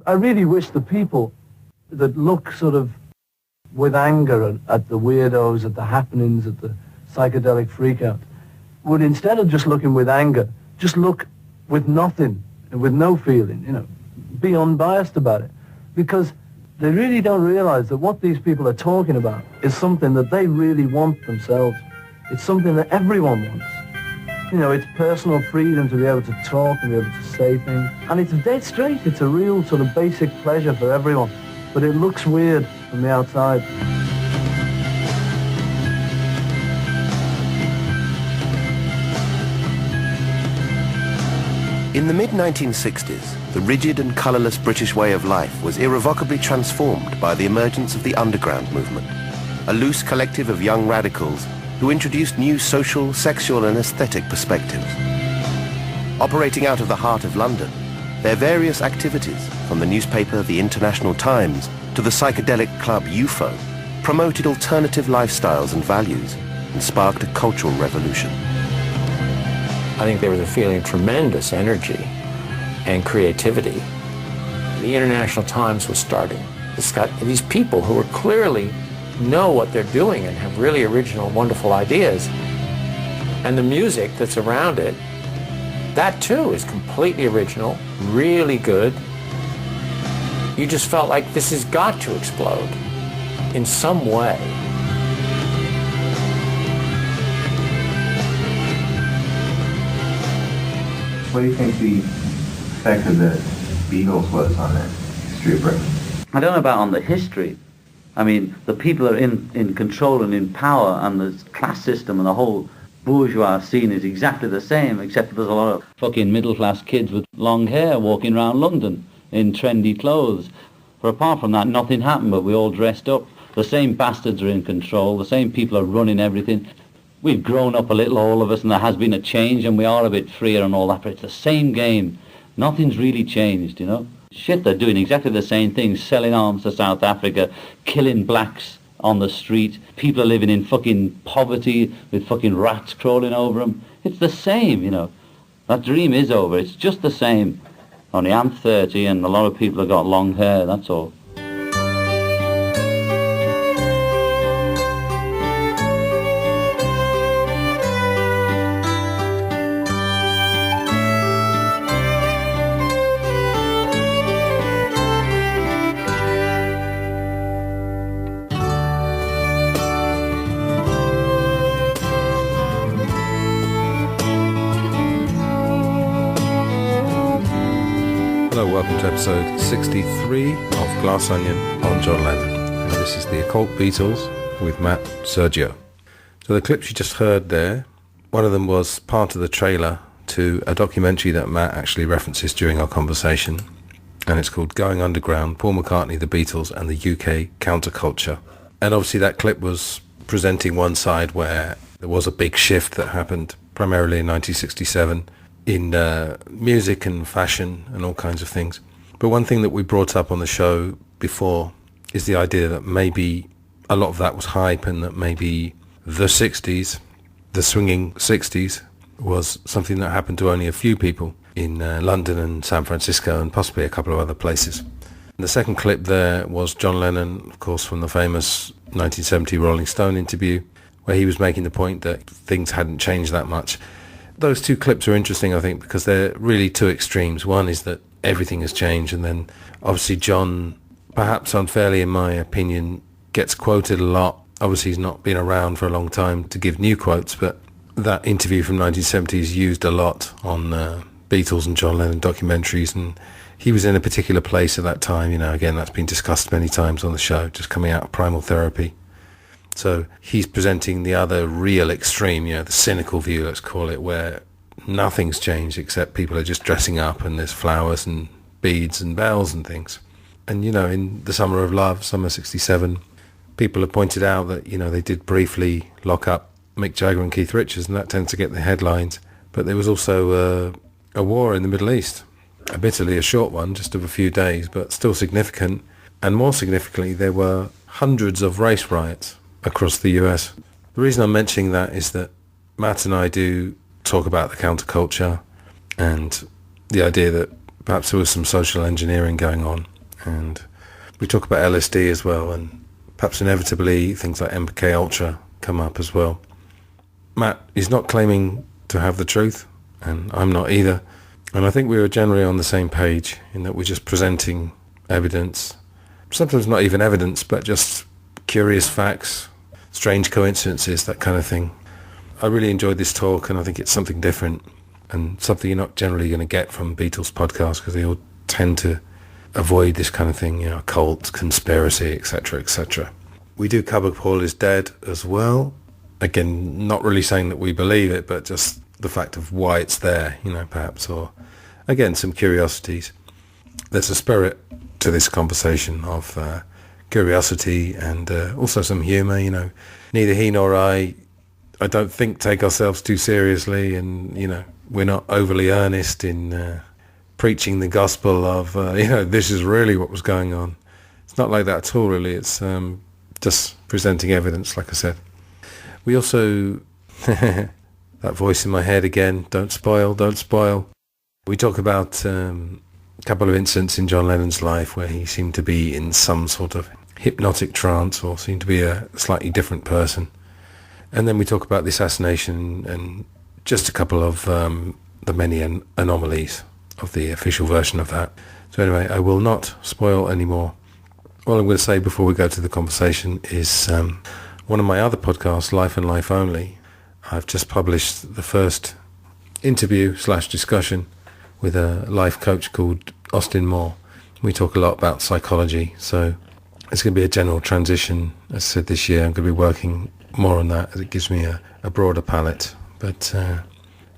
I really wish the people that look sort of with anger at the weirdos, at the happenings, at the psychedelic freakout, would, instead of just looking with anger, just look with nothing, with no feeling, be unbiased about it. Because they really don't realize that what these people are talking about is something that they really want themselves. It's something that everyone wants. It's personal freedom to be able to talk and be able to say things. And it's dead straight. It's a real sort of basic pleasure for everyone. But it looks weird from the outside. In the mid-1960s, the rigid and colourless British way of life was irrevocably transformed by the emergence of the underground movement, a loose collective of young radicals who introduced new social, sexual and aesthetic perspectives. Operating out of the heart of London, their various activities, from the newspaper The International Times to the psychedelic club UFO, promoted alternative lifestyles and values and sparked a cultural revolution. I think there was a feeling of tremendous energy and creativity. The International Times was starting. It's got these people who are clearly know what they're doing and have really original, wonderful ideas. And the music that's around it, that too is completely original, really good. You just felt like this has got to explode in some way. What do you think the effect of the Beatles was on the history of Britain? I don't know about on the history. I mean, the people are in control and in power, and the class system and the whole bourgeois scene is exactly the same, except that there's a lot of fucking middle-class kids with long hair walking around London in trendy clothes. But apart from that, nothing happened, but we all dressed up. The same bastards are in control, the same people are running everything. We've grown up a little, all of us, and there has been a change, and we are a bit freer and all that, but it's the same game. Nothing's really changed, Shit, they're doing exactly the same things, selling arms to South Africa, killing blacks on the street. People are living in fucking poverty with fucking rats crawling over them. It's the same, That dream is over. It's just the same. Only I'm 30 and a lot of people have got long hair, that's all. Welcome to episode 63 of Glass Onion on John Lennon. And this is the Occult Beatles with Matt Sergiou. So the clips you just heard there, one of them was part of the trailer to a documentary that Matt actually references during our conversation. And it's called Going Underground, Paul McCartney, the Beatles and the UK Counterculture. And obviously that clip was presenting one side where there was a big shift that happened primarily in 1967 in music and fashion and all kinds of things. But one thing that we brought up on the show before is the idea that maybe a lot of that was hype and that maybe the 60s, the swinging 60s, was something that happened to only a few people in London and San Francisco and possibly a couple of other places. And the second clip there was John Lennon, of course, from the famous 1970 Rolling Stone interview, where he was making the point that things hadn't changed that much. Those two clips are interesting, I think, because they're really two extremes. One is that everything has changed, and then obviously John, perhaps unfairly in my opinion, gets quoted a lot. Obviously he's not been around for a long time to give new quotes, but that interview from 1970 is used a lot on Beatles and John Lennon documentaries, and he was in a particular place at that time. Again, that's been discussed many times on the show, just coming out of Primal Therapy. So he's presenting the other real extreme, the cynical view, let's call it, where nothing's changed except people are just dressing up and there's flowers and beads and bells and things. And, in the Summer of Love, Summer 67, people have pointed out that, they did briefly lock up Mick Jagger and Keith Richards, and that tends to get the headlines. But there was also a war in the Middle East, admittedly a short one, just of a few days, but still significant. And more significantly, there were hundreds of race riots across the US. The reason I'm mentioning that is that Matt and I do talk about the counterculture and the idea that perhaps there was some social engineering going on. And we talk about LSD as well, and perhaps inevitably things like MK Ultra come up as well. Matt is not claiming to have the truth, and I'm not either. And I think we were generally on the same page in that we're just presenting evidence. Sometimes not even evidence, but just curious facts, strange coincidences, that kind of thing. I really enjoyed this talk, and I think it's something different and something you're not generally going to get from Beatles podcasts, because they all tend to avoid this kind of thing, occult, conspiracy, etc., etc. We do cover Paul is dead as well. Again, not really saying that we believe it, but just the fact of why it's there, perhaps, or again, some curiosities. There's a spirit to this conversation of curiosity and also some humour. Neither he nor I don't think take ourselves too seriously, and we're not overly earnest in preaching the gospel of this is really what was going on. It's not like that at all, really. It's just presenting evidence, like I said. We also that voice in my head again, don't spoil. We talk about a couple of incidents in John Lennon's life where he seemed to be in some sort of hypnotic trance, or seemed to be a slightly different person. And then we talk about the assassination and just a couple of the many anomalies of the official version of that. So anyway, I will not spoil any more. All I'm going to say before we go to the conversation is one of my other podcasts, Life and Life Only, I've just published the first interview/discussion with a life coach called Austin Moore. We talk a lot about psychology, so it's going to be a general transition. As I said, this year I'm going to be working more on that, as it gives me a broader palette. But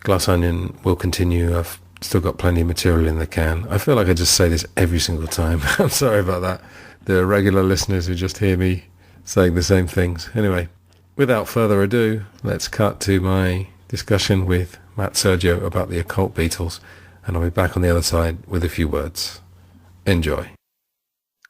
Glass Onion will continue. I've still got plenty of material in the can. I feel like I just say this every single time. I'm sorry about that. There are regular listeners who just hear me saying the same things. Anyway, without further ado, let's cut to my discussion with Matt Sergiou about the Occult Beatles, and I'll be back on the other side with a few words. Enjoy.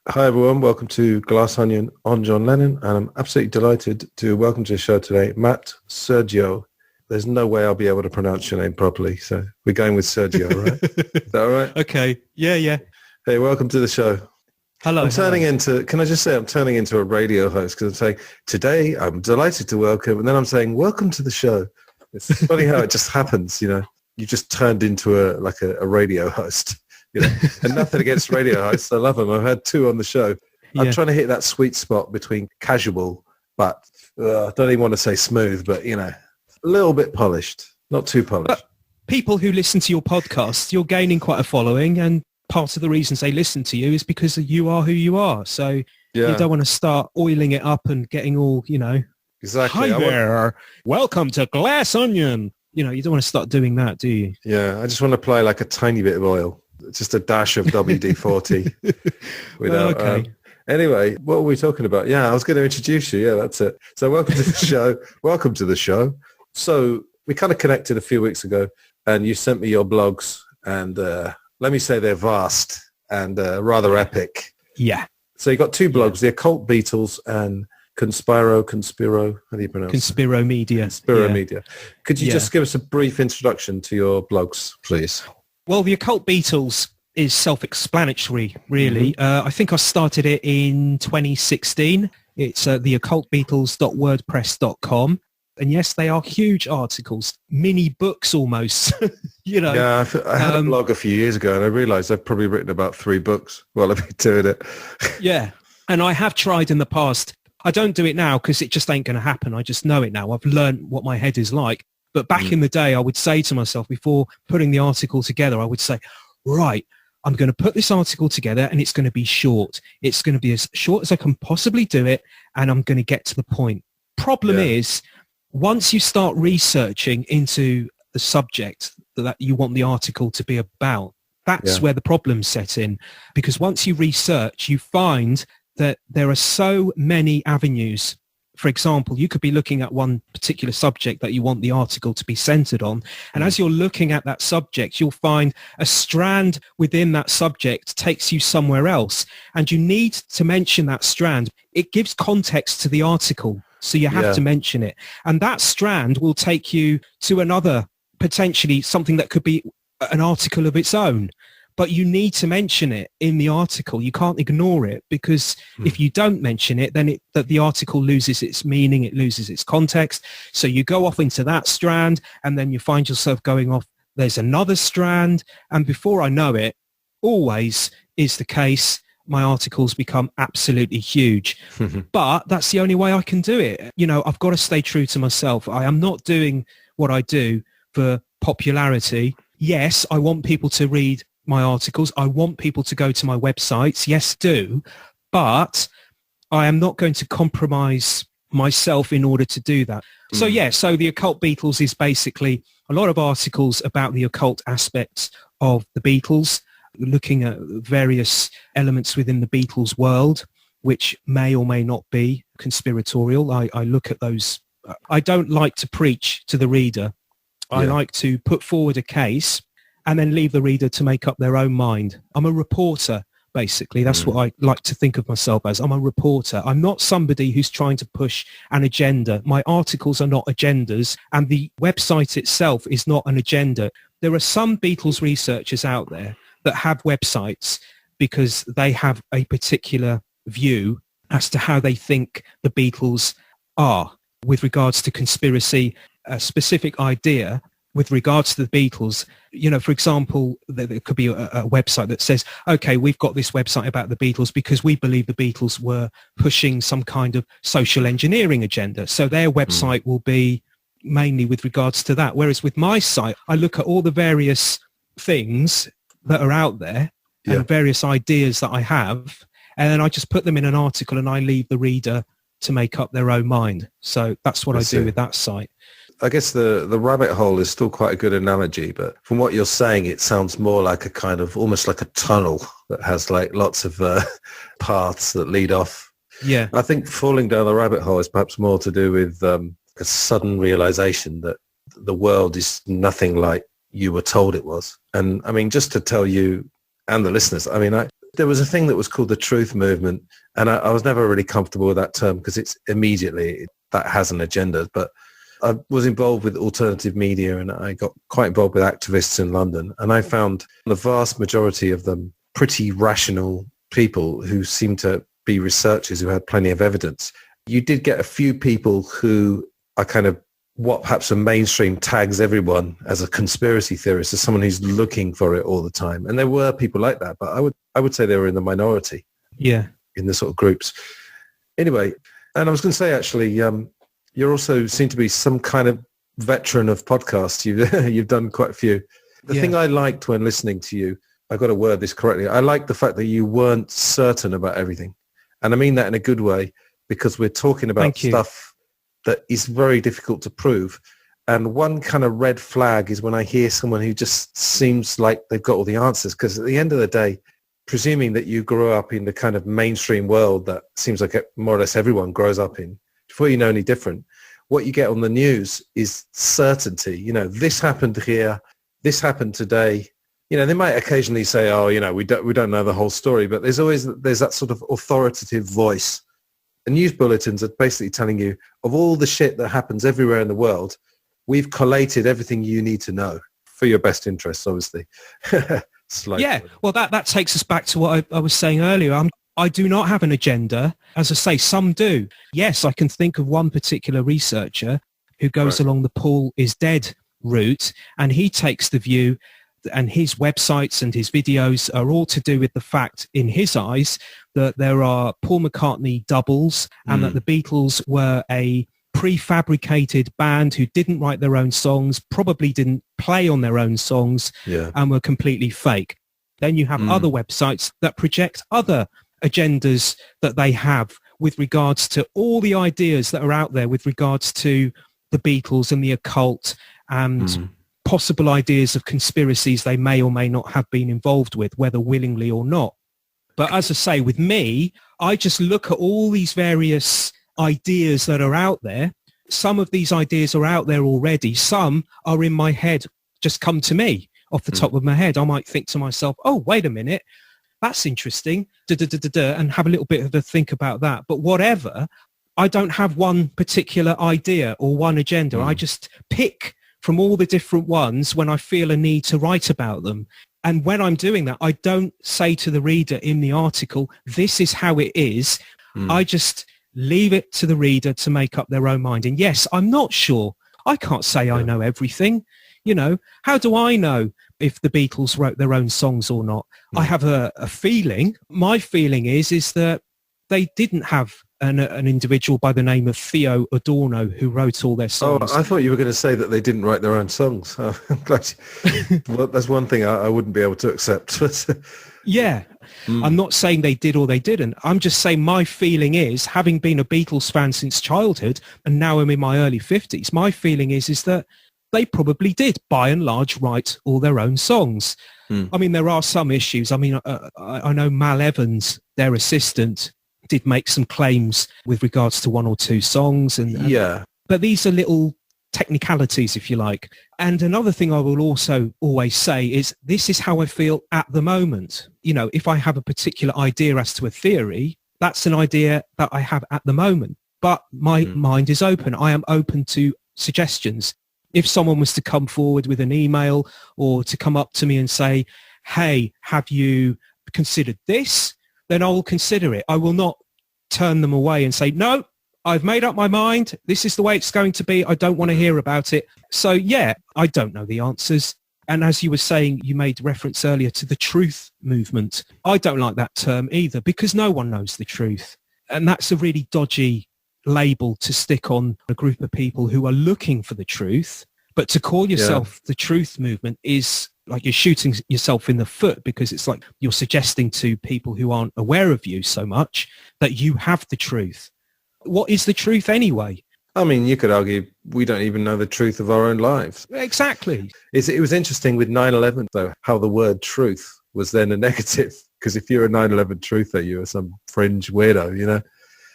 Hi everyone, welcome to Glass Onion on John Lennon, and I'm absolutely delighted to welcome to the show today Matt Sergiou. There's no way I'll be able to pronounce your name properly, so we're going with Sergiou, right? Is that all right? Okay, yeah. Hey, welcome to the show. Hello. I'm turning into a radio host, because I'm saying, today I'm delighted to welcome, and then I'm saying, welcome to the show. It's funny how it just happens, you just turned into a radio host. And nothing against radio hosts. I love them. I've had 2 on the show. I'm trying to hit that sweet spot between casual, but I don't even want to say smooth, but, a little bit polished, not too polished. But people who listen to your podcast, you're gaining quite a following, and part of the reasons they listen to you is because you are who you are. So you don't want to start oiling it up and getting all, Exactly. Hi there. Welcome to Glass Onion. You don't want to start doing that, do you? Yeah, I just want to apply like a tiny bit of oil. Just a dash of WD-40. Okay. Anyway, what were we talking about? Yeah, I was going to introduce you. Yeah, that's it. So welcome to the show. Welcome to the show. So we kind of connected a few weeks ago, and you sent me your blogs, and let me say they're vast and rather epic. Yeah. So you got 2 blogs, The Occult Beatles and Conspiro, how do you pronounce it? Conspiro Media. Media. Could you just give us a brief introduction to your blogs, please? Well, The Occult Beatles is self-explanatory, really. I think I started it in 2016. It's theoccultbeatles.wordpress.com. And yes, they are huge articles, mini books almost, Yeah, I had a blog a few years ago, and I realised I've probably written about 3 books while I've been doing it. Yeah, and I have tried in the past. I don't do it now because it just ain't going to happen. I just know it now. I've learned what my head is like. But back in the day, I would say to myself, before putting the article together, I would say, right, I'm going to put this article together, and it's going to be short. It's going to be as short as I can possibly do it, and I'm going to get to the point. Problem is, once you start researching into the subject that you want the article to be about, that's where the problems set in. Because once you research, you find that there are so many avenues. For example, you could be looking at one particular subject that you want the article to be centered on. And as you're looking at that subject, you'll find a strand within that subject takes you somewhere else. And you need to mention that strand. It gives context to the article. So you have to mention it. And that strand will take you to another, potentially something that could be an article of its own. but you need to mention it in the article. You can't ignore it, because if you don't mention it, then the article loses its meaning, it loses its context. So you go off into that strand, and then you find yourself going off, there's another strand, and before I know it, always is the case, my articles become absolutely huge. But that's the only way I can do it. You know, I've got to stay true to myself. I am not doing what I do for popularity. Yes, I want people to read my articles. I want people to go to my websites. Yes, do. But I am not going to compromise myself in order to do that. So so the Occult Beatles is basically a lot of articles about the occult aspects of the Beatles, looking at various elements within the Beatles world, which may or may not be conspiratorial. I look at those. I don't like to preach to the reader. I like to put forward a case and then leave the reader to make up their own mind. I'm a reporter, basically. That's what I like to think of myself as. I'm a reporter. I'm not somebody who's trying to push an agenda. My articles are not agendas, and the website itself is not an agenda. There are some Beatles researchers out there that have websites because they have a particular view as to how they think the Beatles are with regards to conspiracy, a specific idea with regards to the Beatles. You know, for example, there could be a website that says, okay, we've got this website about the Beatles because we believe the Beatles were pushing some kind of social engineering agenda. So their website will be mainly with regards to that. Whereas with my site, I look at all the various things that are out there and various ideas that I have, and then I just put them in an article and I leave the reader to make up their own mind. So that's what I do with that site. I guess the rabbit hole is still quite a good analogy, but from what you're saying, it sounds more like a kind of almost like a tunnel that has like lots of paths that lead off. Yeah. I think falling down the rabbit hole is perhaps more to do with a sudden realization that the world is nothing like you were told it was. And I mean, just to tell you and the listeners, I mean, there was a thing that was called the truth movement, and I was never really comfortable with that term because it's immediately that has an agenda. But I was involved with alternative media, and I got quite involved with activists in London, and I found the vast majority of them pretty rational people who seemed to be researchers who had plenty of evidence. You did get a few people who are kind of what perhaps a mainstream tags everyone as a conspiracy theorist, as someone who's looking for it all the time. And there were people like that, but I would say they were in the minority. Yeah. In the sort of groups. Anyway, and I was going to say, actually, you also seem to be some kind of veteran of podcasts. You've done quite a few. The thing I liked when listening to you, I've got to word this correctly, I liked the fact that you weren't certain about everything. And I mean that in a good way, because we're talking about stuff that is very difficult to prove. And one kind of red flag is when I hear someone who just seems like they've got all the answers, because at the end of the day, presuming that you grew up in the kind of mainstream world that seems like more or less everyone grows up in, before you know any different, what you get on the news is certainty. You know, this happened here, this happened today. You know, they might occasionally say, oh, you know, we don't know the whole story, but there's that sort of authoritative voice. The news bulletins are basically telling you of all the shit that happens everywhere in the world, we've collated everything you need to know for your best interests, obviously. Well, that takes us back to what I was saying earlier. I do not have an agenda. As I say, some do. Yes, I can think of one particular researcher who goes along the Paul is dead route, and he takes the view, and his websites and his videos are all to do with the fact, in his eyes, that there are Paul McCartney doubles and that the Beatles were a prefabricated band who didn't write their own songs, probably didn't play on their own songs, and were completely fake. Then you have other websites that project other agendas that they have with regards to all the ideas that are out there with regards to the Beatles and the occult and possible ideas of conspiracies they may or may not have been involved with, whether willingly or not. But as I say, with me, I just look at all these various ideas that are out there. Some of these ideas are out there already. Some are in my head, just come to me off the top of my head. I might think to myself, oh, wait a minute, that's interesting, and have a little bit of a think about that. But whatever, I don't have one particular idea or one agenda. I just pick from all the different ones when I feel a need to write about them. And when I'm doing that, I don't say to the reader in the article, this is how it is. I just leave it to the reader to make up their own mind. And yes, I'm not sure. I can't say I know everything. You know, how do I know if the Beatles wrote their own songs or not? I have a feeling. My feeling is that they didn't have an individual by the name of Theo Adorno who wrote all their songs. Oh, I thought you were going to say that they didn't write their own songs. I'm glad well, that's one thing I wouldn't be able to accept. Yeah. I'm not saying they did or they didn't. I'm just saying my feeling is, having been a Beatles fan since childhood, and now I'm in my early 50s, my feeling is that they probably did, by and large, write all their own songs. I mean, there are some issues. I mean, I know Mal Evans, their assistant, did make some claims with regards to one or two songs. But these are little technicalities, if you like. And another thing I will also always say is, this is how I feel at the moment. You know, if I have a particular idea as to a theory, that's an idea that I have at the moment. But my mind is open. I am open to suggestions. If someone was to come forward with an email or to come up to me and say, hey, have you considered this? Then I will consider it. I will not turn them away and say, no, I've made up my mind. This is the way it's going to be. I don't want to hear about it. So, yeah, I don't know the answers. And as you were saying, you made reference earlier to the truth movement. I don't like that term either, because no one knows the truth. And that's a really dodgy label to stick on a group of people who are looking for the truth. But to call yourself the truth movement is like you're shooting yourself in the foot, because it's like you're suggesting to people who aren't aware of you so much that you have the truth. What is the truth anyway? I mean, you could argue we don't even know the truth of our own lives. Exactly. It was interesting with 9/11, though, how the word truth was then a negative, because if you're a 9/11 truther, you're some fringe weirdo, you know?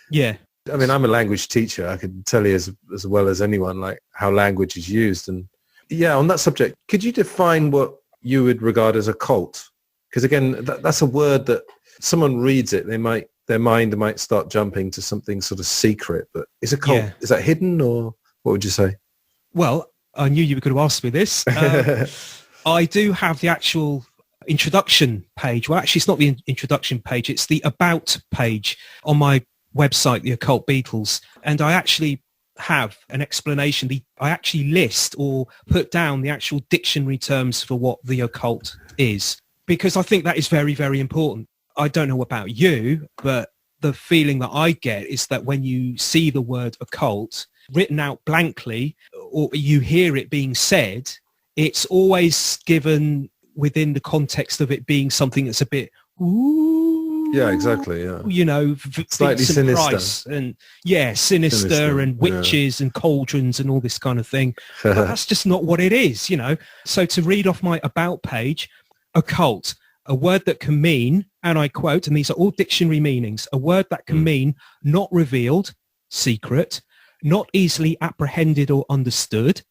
Yeah. I mean, I'm a language teacher. I can tell you as well as anyone, like, how language is used. And yeah, on that subject, could you define what you would regard as a cult? Because again, that's a word that someone reads it, their mind might start jumping to something sort of secret. But is a cult, is that hidden, or what would you say? Well, I knew you were going to ask me this. I do have the actual introduction page. Well, actually, it's not the introduction page. It's the about page on my website, the Occult Beatles, and I actually have an explanation. I actually list or put down the actual dictionary terms for what the occult is, because I think that is very, very important. I don't know about you, but the feeling that I get is that when you see the word occult written out blankly, or you hear it being said, it's always given within the context of it being something that's a bit, ooh, yeah, exactly, yeah, you know, slightly sinister, Price and sinister and witches and cauldrons and all this kind of thing. But that's just not what it is, you know. So to read off my about page, occult, a word that can mean, and I quote, and these are all dictionary meanings, a word that can mean not revealed, secret, not easily apprehended or understood,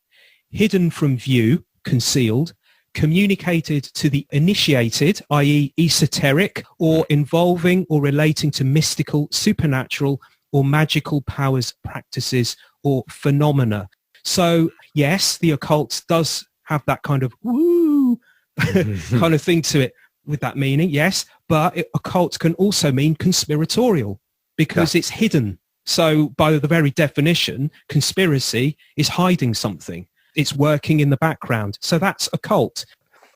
hidden from view, concealed, communicated to the initiated, i.e. esoteric, or involving or relating to mystical, supernatural, or magical powers, practices, or phenomena. So, yes, the occult does have that kind of woo kind of thing to it with that meaning, yes, but occult can also mean conspiratorial, because it's hidden. So by the very definition, conspiracy is hiding something. It's working in the background. So that's occult.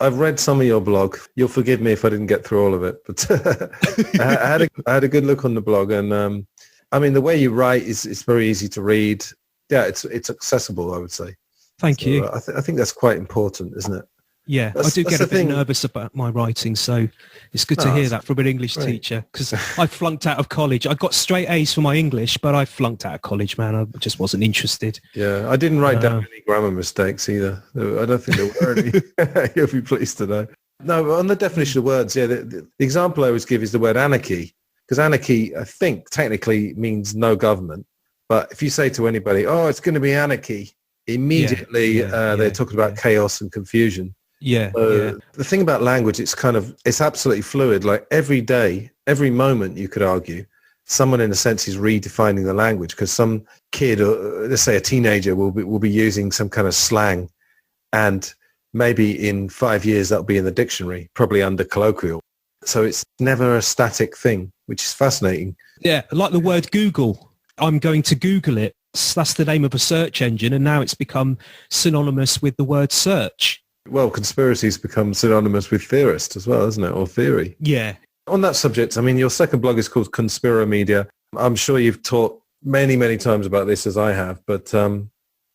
I've read some of your blog. You'll forgive me if I didn't get through all of it, but I had a good look on the blog. And I mean, the way you write is very easy to read. Yeah, it's accessible, I would say. Thank you. I think that's quite important, isn't it? Yeah, I do get a bit nervous about my writing, so it's good to hear that from an English teacher, because I flunked out of college. I got straight A's for my English, but I flunked out of college, man. I just wasn't interested. Yeah, I didn't write down any grammar mistakes either. I don't think there were any. You'll be pleased to know. No, on the definition of words, the example I always give is the word anarchy, because anarchy, I think, technically means no government. But if you say to anybody, oh, it's going to be anarchy, immediately they're talking about chaos and confusion. The thing about language, it's absolutely fluid. Like every day, every moment, you could argue, someone in a sense is redefining the language, because some kid, or let's say a teenager, will be using some kind of slang, and maybe in 5 years that'll be in the dictionary, probably under colloquial. So it's never a static thing, which is fascinating. Yeah, like the word Google. I'm going to Google it. That's the name of a search engine, and now it's become synonymous with the word search. Well, conspiracies become synonymous with theorist as well, isn't it? Or theory. Yeah. On that subject, I mean, your second blog is called Conspiromedia. I'm sure you've talked many, many times about this, as I have, but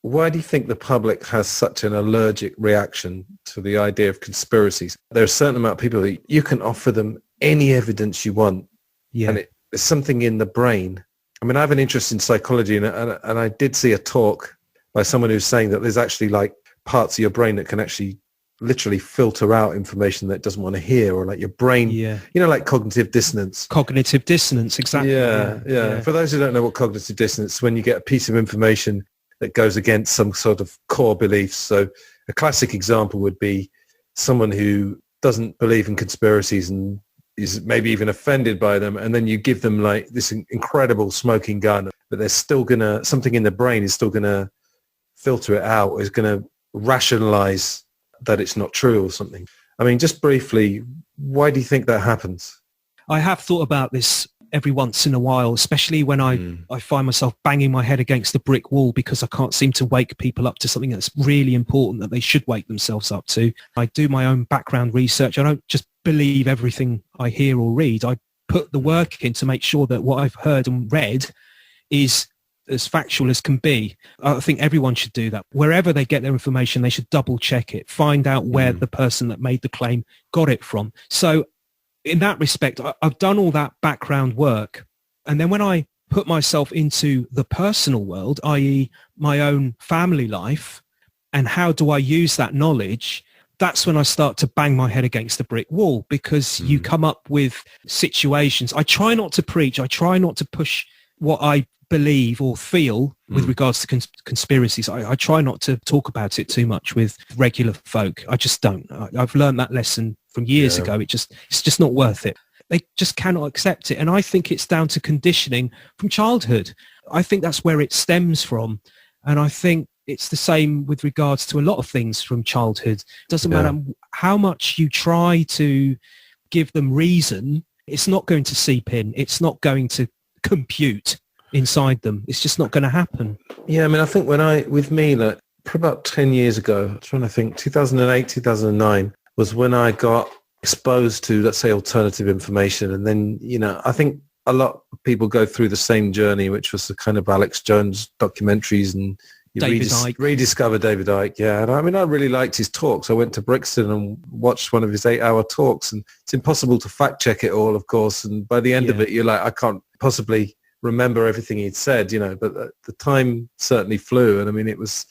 why do you think the public has such an allergic reaction to the idea of conspiracies? There's a certain amount of people that you can offer them any evidence you want, and there's something in the brain. I mean, I have an interest in psychology, and I did see a talk by someone who's saying that there's actually like parts of your brain that can actually literally filter out information that it doesn't want to hear, or like your brain, you know, like cognitive dissonance. Cognitive dissonance, exactly. Yeah. For those who don't know what cognitive dissonance, when you get a piece of information that goes against some sort of core beliefs. So a classic example would be someone who doesn't believe in conspiracies and is maybe even offended by them, and then you give them like this incredible smoking gun, but there's still gonna, something in the brain is still gonna filter it out, is gonna rationalize that it's not true or something. I mean, just briefly, why do you think that happens? I have thought about this every once in a while, especially when I find myself banging my head against the brick wall because I can't seem to wake people up to something that's really important that they should wake themselves up to. I do my own background research. I don't just believe everything I hear or read. I put the work in to make sure that what I've heard and read is as factual as can be. I think everyone should do that. Wherever they get their information, they should double check it, find out where the person that made the claim got it from. So in that respect, I've done all that background work. And then when I put myself into the personal world, i.e. my own family life, and how do I use that knowledge, that's when I start to bang my head against the brick wall, because you come up with situations. I try not to preach. I try not to push what I believe or feel with regards to conspiracies. I try not to talk about it too much with regular folk. I just don't. I've learned that lesson from years ago. It's just not worth it. They just cannot accept it. And I think it's down to conditioning from childhood. I think that's where it stems from. And I think it's the same with regards to a lot of things from childhood. It doesn't matter how much you try to give them reason, it's not going to seep in. It's not going to compute inside them. It's just not going to happen. Yeah, I mean, I think with me, like, probably about 10 years ago, I'm trying to think, 2008, 2009 was when I got exposed to, let's say, alternative information. And then, you know, I think a lot of people go through the same journey, which was the kind of Alex Jones documentaries, and you rediscover David Icke. Yeah, and I mean, I really liked his talks. I went to Brixton and watched one of his 8-hour talks, and it's impossible to fact check it all, of course. And by the end of it, you're like, I can't possibly remember everything he'd said, you know, but the time certainly flew. And I mean, it was,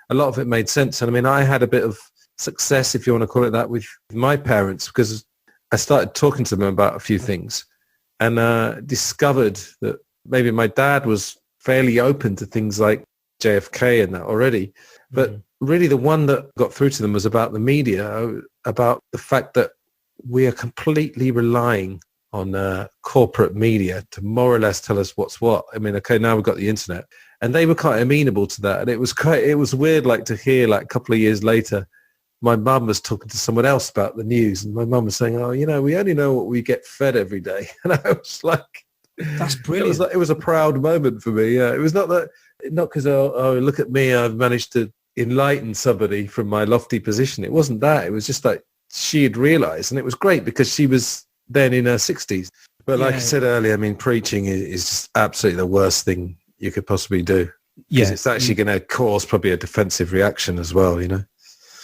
a lot of it made sense. And I mean, I had a bit of success, if you want to call it that, with my parents, because I started talking to them about a few things, and discovered that maybe my dad was fairly open to things like JFK and that already. But really the one that got through to them was about the media, about the fact that we are completely relying on corporate media to more or less tell us what's what. I mean, okay, now we've got the internet, and they were quite amenable to that. And it was weird, like, to hear, like, a couple of years later, my mum was talking to someone else about the news, and my mum was saying, oh, you know, we only know what we get fed every day. And I was like, that's brilliant. It was a proud moment for me. Yeah, it was not because, oh, look at me, I've managed to enlighten somebody from my lofty position. It wasn't that. It was just like she had realized, and it was great because she was then in her 60s. But like I said earlier, I mean, preaching is just absolutely the worst thing you could possibly do. Because it's actually going to cause probably a defensive reaction as well, you know?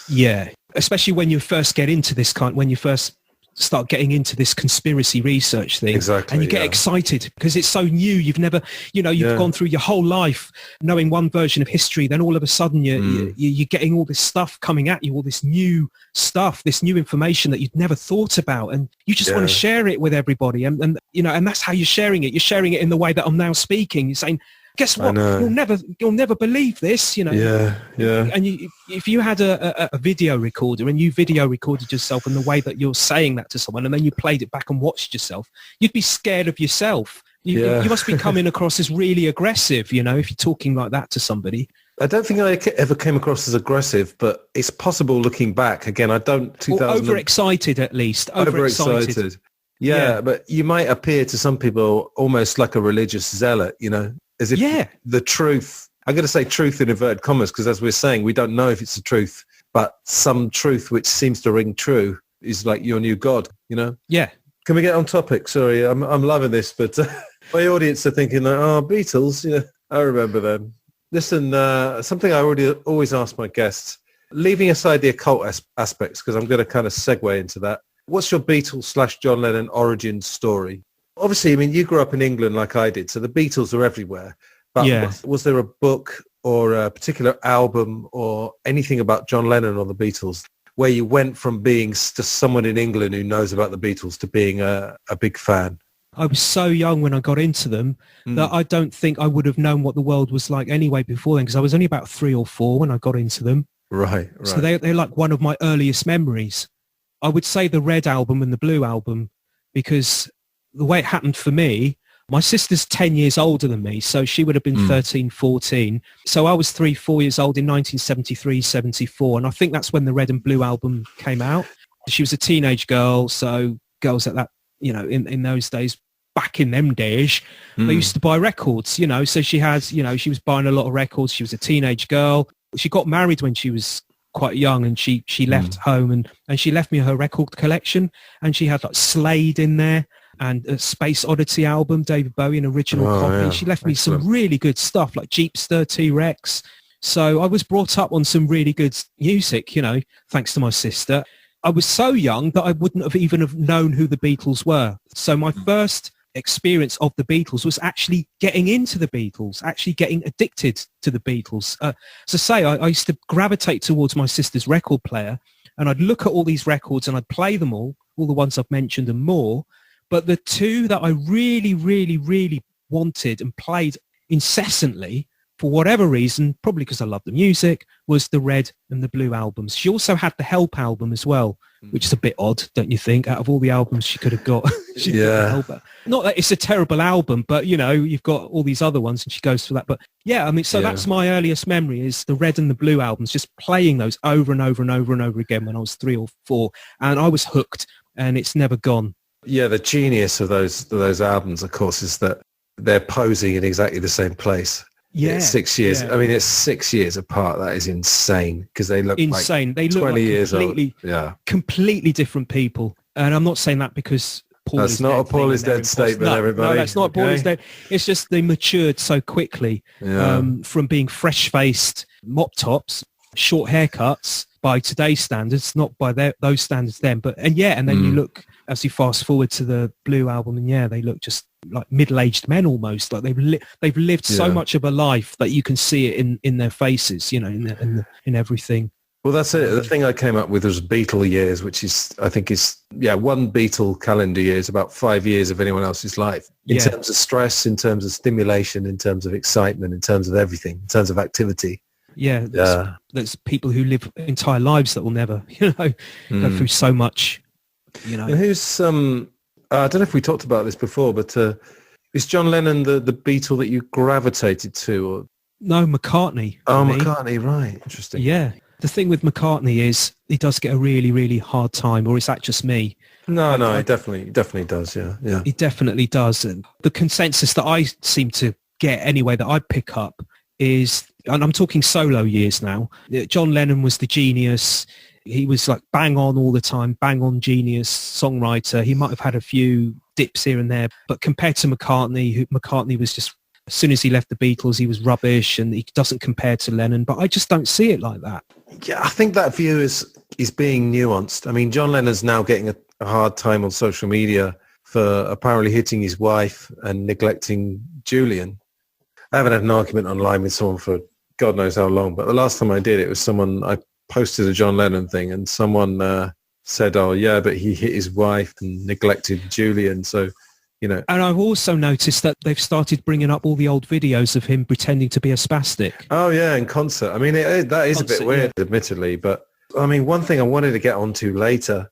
Yeah, especially when you first get into this when you first start getting into this conspiracy research thing. Exactly. And you get excited because it's so new. You've never, you know, you've gone through your whole life knowing one version of history. Then all of a sudden you're getting all this stuff coming at you, all this new stuff, this new information that you'd never thought about. And you just want to share it with everybody. And, you know, and that's how you're sharing it. You're sharing it in the way that I'm now speaking. You're saying, guess what? You'll never believe this, you know. Yeah. And if you had a video recorder and you video recorded yourself in the way that you're saying that to someone, and then you played it back and watched yourself, you'd be scared of yourself. You must be coming across as really aggressive, you know, if you're talking like that to somebody. I don't think I ever came across as aggressive, but it's possible looking back. Again, I don't... 2000... Overexcited, at least. Overexcited. Yeah, but you might appear to some people almost like a religious zealot, you know, as if the truth... I'm going to say truth in inverted commas, because as we're saying, we don't know if it's the truth, but some truth which seems to ring true is like your new God, you know? Yeah. Can we get on topic? Sorry, I'm loving this, but my audience are thinking, like, oh, Beatles, yeah, I remember them. Listen, something I always ask my guests, leaving aside the occult aspects, because I'm going to kind of segue into that. What's your Beatles/John Lennon origin story? Obviously, I mean, you grew up in England like I did, so the Beatles are everywhere. But was there a book or a particular album or anything about John Lennon or the Beatles where you went from being just someone in England who knows about the Beatles to being a big fan? I was so young when I got into them that I don't think I would have known what the world was like anyway before then, because I was only about 3 or 4 when I got into them. Right. So they're like one of my earliest memories. I would say the Red album and the Blue album, because the way it happened for me, my sister's 10 years older than me, so she would have been 13, 14. So I was 3, 4 years old in 1973, 74, and I think that's when the Red and Blue album came out. She was a teenage girl, so girls at that, you know, in those days, back in them days, they used to buy records, you know, so she has, you know, she was buying a lot of records. She was a teenage girl. She got married when she was quite young, and she left home and she left me her record collection, and she had like Slade in there and a Space Oddity album, David Bowie, an original copy. Yeah. She left me some really good stuff like Jeepster, T-Rex. So I was brought up on some really good music, you know, thanks to my sister. I was so young that I wouldn't have even have known who the Beatles were. So my first experience of the Beatles was actually getting into the Beatles, actually getting addicted to the Beatles. As I say, I used to gravitate towards my sister's record player, and I'd look at all these records and I'd play them all the ones I've mentioned and more. But the two that I really, really, really wanted and played incessantly, for whatever reason, probably because I loved the music, was the Red and the Blue albums. She also had the Help album as well, which is a bit odd, don't you think? Out of all the albums she could have got, she got the Help. Not that it's a terrible album, but, you know, you've got all these other ones and she goes for that. But, yeah, I mean, so that's my earliest memory, is the Red and the Blue albums, just playing those over and over and over and over again when I was 3 or 4. And I was hooked, and it's never gone. Yeah, the genius of those albums, of course, is that they're posing in exactly the same place. Yeah, it's 6 years. Yeah. I mean, it's 6 years apart. That is insane, because they look insane. Like they look 20 like years old. Yeah, completely different people. And I'm not saying that because Paul that's is not dead. A Paul is dead statement, no, everybody. No, that's not Paul is dead. It's just they matured so quickly from being fresh-faced mop tops, short haircuts by today's standards, not by those standards then. But and then you look, as you fast forward to the Blue album, and they look just like middle-aged men almost. Like they've lived so much of a life that you can see it in their faces, you know, in everything. Well, that's it. The thing I came up with was Beatle years, which is, I think is, one Beatle calendar year is about 5 years of anyone else's life. In terms of stress, in terms of stimulation, in terms of excitement, in terms of everything, in terms of activity. Yeah. There's people who live entire lives that will never, you know, go through so much, you know. And who's, I don't know if we talked about this before, but is John Lennon the Beatle that you gravitated to? Or? No, McCartney. Oh, McCartney, right. Interesting. Yeah. The thing with McCartney is he does get a really, really hard time, or is that just me? No, he definitely does, yeah. He definitely does. And the consensus that I seem to get anyway, that I pick up is, and I'm talking solo years now, John Lennon was the genius. He was like bang on all the time, bang on genius songwriter. He might have had a few dips here and there, but compared to McCartney was just, as soon as he left the Beatles, he was rubbish, and he doesn't compare to Lennon. But I just don't see it like that. Yeah, I think that view is being nuanced. I mean, John Lennon's now getting a hard time on social media for apparently hitting his wife and neglecting Julian. I haven't had an argument online with someone for God knows how long, but the last time I did, it was I posted a John Lennon thing, and someone said, oh, yeah, but he hit his wife and neglected Julian, so... You know. And I've also noticed that they've started bringing up all the old videos of him pretending to be a spastic. Oh, yeah, in concert. I mean, that is a bit weird, admittedly. But, I mean, one thing I wanted to get onto later,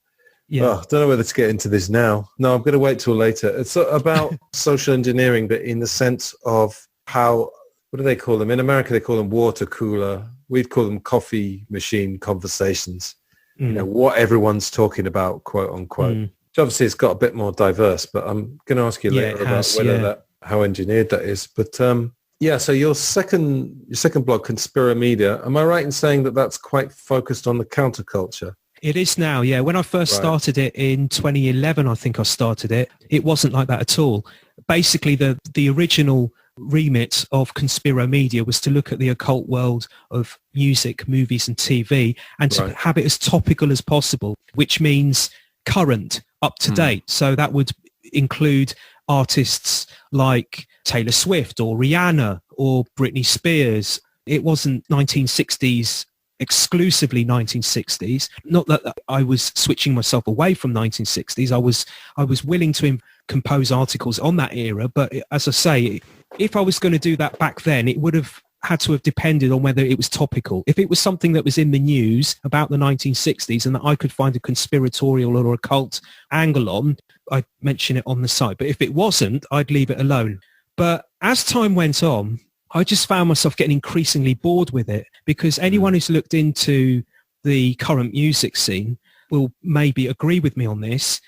I don't know whether to get into this now. No, I'm going to wait till later. It's about social engineering, but in the sense of how what do they call them? In America, they call them water cooler. We'd call them coffee machine conversations. You know, what everyone's talking about, quote unquote. Which obviously it's got a bit more diverse, but I'm going to ask you later about whether how engineered that is. But so your second blog, Conspiramedia, am I right in saying that that's quite focused on the counterculture? It is now, yeah. When I first started it in 2011, I think I started it, it wasn't like that at all. Basically, the original remit of Conspiramedia was to look at the occult world of music, movies and TV and to have it as topical as possible, which means current, up to date. So that would include artists like Taylor Swift or Rihanna or Britney Spears. It wasn't 1960s, exclusively 1960s. Not that I was switching myself away from 1960s. I was willing to compose articles on that era, but as I say, if I was going to do that back then, it would have had to have depended on whether it was topical. If it was something that was in the news about the 1960s and that I could find a conspiratorial or occult angle on, I'd mention it on the site. But if it wasn't, I'd leave it alone. But as time went on, I just found myself getting increasingly bored with it, because anyone who's looked into the current music scene will maybe agree with me on this.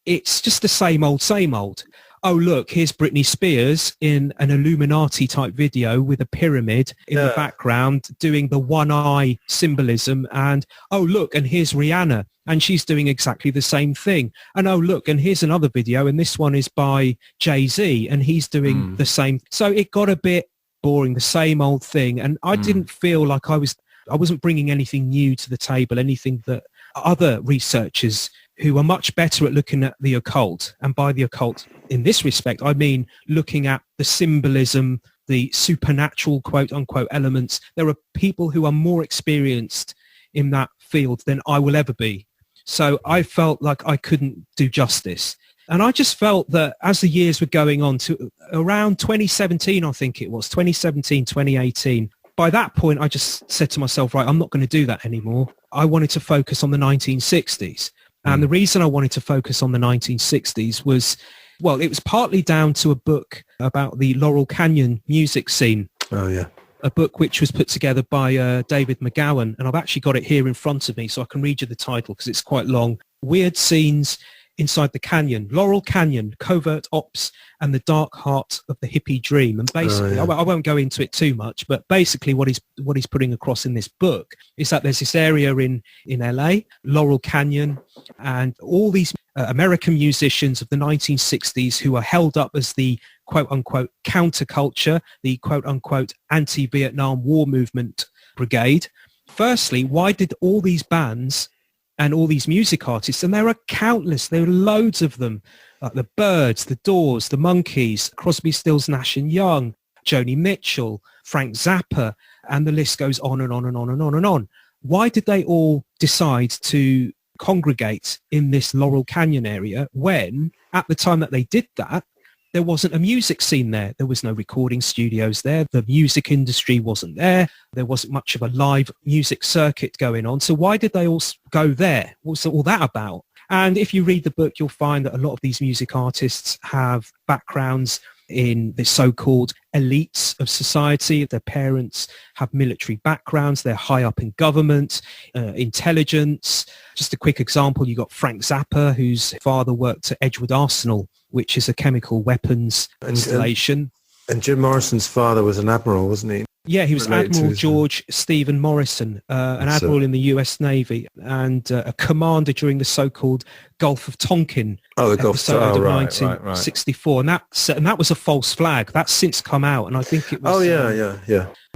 It's just the same old, same old. Oh, look, here's Britney Spears in an Illuminati type video with a pyramid in the background doing the one eye symbolism. And, oh, look, and here's Rihanna and she's doing exactly the same thing. And, oh, look, and here's another video and this one is by Jay-Z and he's doing the same. So it got a bit boring, the same old thing. And I didn't feel like I wasn't bringing anything new to the table, anything that other researchers who are much better at looking at the occult, and by the occult in this respect, I mean looking at the symbolism, the supernatural quote unquote elements. There are people who are more experienced in that field than I will ever be. So I felt like I couldn't do justice. And I just felt that as the years were going on to around 2017, I think it was 2017, 2018, by that point, I just said to myself, right, I'm not going to do that anymore. I wanted to focus on the 1960s. And the reason I wanted to focus on the 1960s was, well, it was partly down to a book about the Laurel Canyon music scene. Oh, yeah. A book which was put together by David McGowan. And I've actually got it here in front of me, so I can read you the title because it's quite long. Weird Scenes Inside the Canyon, Laurel Canyon, Covert Ops and the Dark Heart of the Hippie Dream. And basically, I won't go into it too much, but basically what he's putting across in this book is that there's this area in LA, Laurel Canyon, and all these American musicians of the 1960s who are held up as the quote-unquote counterculture, the quote-unquote anti-Vietnam War movement brigade. Firstly, why did all these bands and all these music artists, and there are countless, there are loads of them, like the Byrds, the Doors, the Monkees, Crosby, Stills, Nash and Young, Joni Mitchell, Frank Zappa, and the list goes on and on and on and on and on. Why did they all decide to congregate in this Laurel Canyon area when, at the time that they did that, there wasn't a music scene there? There was no recording studios there. The music industry wasn't there. There wasn't much of a live music circuit going on. So why did they all go there? What's all that about? And if you read the book, you'll find that a lot of these music artists have backgrounds in the so-called elites of society. Their parents have military backgrounds. They're high up in government, intelligence. Just a quick example, you got Frank Zappa, whose father worked at Edgewood Arsenal, which is a chemical weapons installation. And Jim Morrison's father was an admiral, wasn't he? Yeah, he was Admiral George Stephen Morrison, an admiral in the US Navy and a commander during the so-called Gulf of Tonkin episode of 1964. And that was a false flag. That's since come out, and I think it was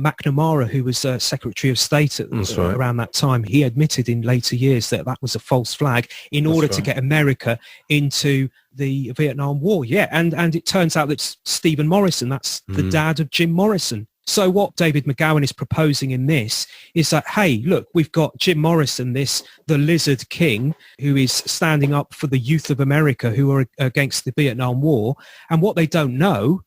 McNamara, who was Secretary of State around that time. He admitted in later years that was a false flag in order to get America into the Vietnam War. Yeah, and it turns out that Stephen Morrison, that's the dad of Jim Morrison. So what David McGowan is proposing in this is that, hey, look, we've got Jim Morrison, the Lizard King, who is standing up for the youth of America who are against the Vietnam War. And what they didn't know,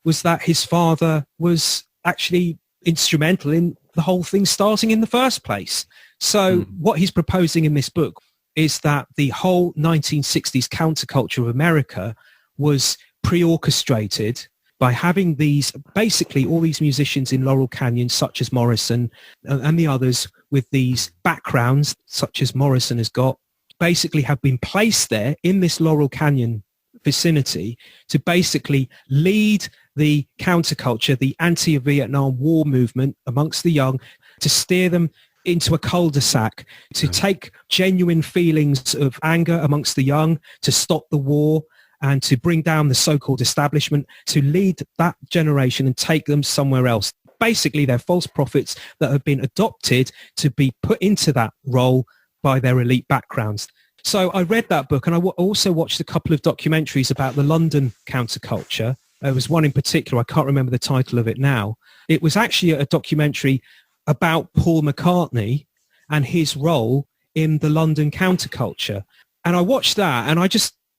was that his father was actually instrumental in the whole thing starting in the first place. So what he's proposing in this book is that the whole 1960s counterculture of America was pre-orchestrated by having these, basically all these musicians in Laurel Canyon, such as Morrison and the others with these backgrounds, such as Morrison has got, basically have been placed there in this Laurel Canyon vicinity to basically lead the counterculture, the anti-Vietnam War movement amongst the young, to steer them into a cul-de-sac, to take genuine feelings of anger amongst the young, to stop the war, and to bring down the so-called establishment, to lead that generation and take them somewhere else. Basically, they're false prophets that have been adopted to be put into that role by their elite backgrounds. So I read that book, and I also watched a couple of documentaries about the London counterculture. There was one in particular, I can't remember the title of it now. It was actually a documentary about Paul McCartney and his role in the London counterculture. And I watched that, and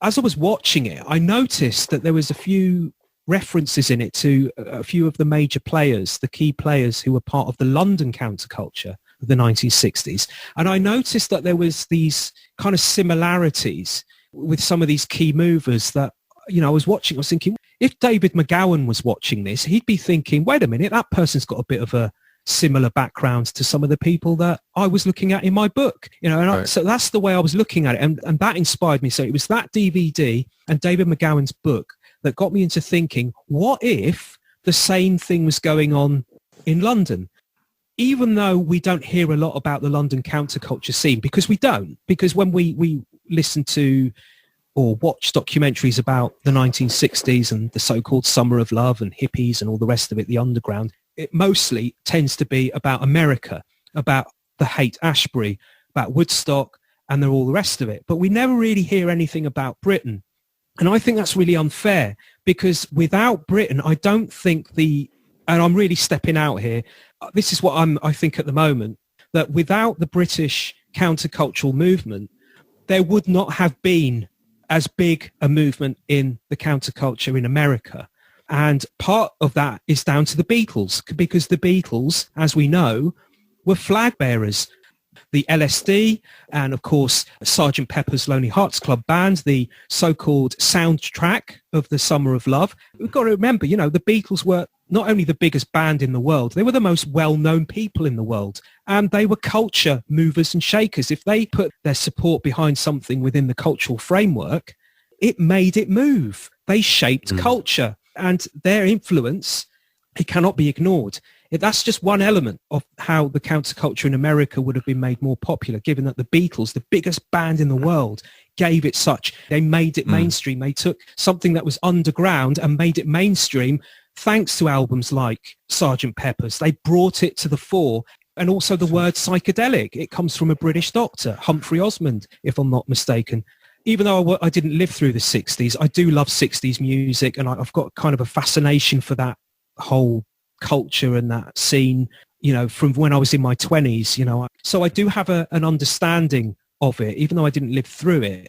as I was watching it, I noticed that there was a few references in it to a few of the major players, the key players who were part of the London counterculture of the 1960s. And I noticed that there was these kind of similarities with some of these key movers that, I was watching, I was thinking, if David McGowan was watching this, he'd be thinking, wait a minute, that person's got a bit of a similar background to some of the people that I was looking at in my book, and so that's the way I was looking at it, and that inspired me. So it was that DVD and David McGowan's book that got me into thinking, what if the same thing was going on in London? Even though we don't hear a lot about the London counterculture scene, because when we listen to or watch documentaries about the 1960s and the so-called Summer of Love and hippies and all the rest of it, the underground, it mostly tends to be about America, about the Haight-Ashbury, about Woodstock, and all the rest of it. But we never really hear anything about Britain. And I think that's really unfair, because without Britain, I don't think and I'm really stepping out here, this is what I think at the moment, that without the British countercultural movement, there would not have been as big a movement in the counterculture in America. And part of that is down to the Beatles, because the Beatles, as we know, were flag bearers. The LSD and, of course, Sgt. Pepper's Lonely Hearts Club Band, the so-called soundtrack of the Summer of Love. We've got to remember, the Beatles were not only the biggest band in the world, they were the most well-known people in the world. And they were culture movers and shakers. If they put their support behind something within the cultural framework, it made it move. They shaped culture. And their influence, it cannot be ignored. That's just one element of how the counterculture in America would have been made more popular, given that the Beatles, the biggest band in the world, gave it such. They made it mainstream. They took something that was underground and made it mainstream thanks to albums like Sgt. Pepper's. They brought it to the fore. And also the word psychedelic. It comes from a British doctor, Humphrey Osmond, if I'm not mistaken. Even though I didn't live through the 60s, I do love 60s music, and I've got kind of a fascination for that whole culture and that scene, from when I was in my 20s, So I do have an understanding of it, even though I didn't live through it.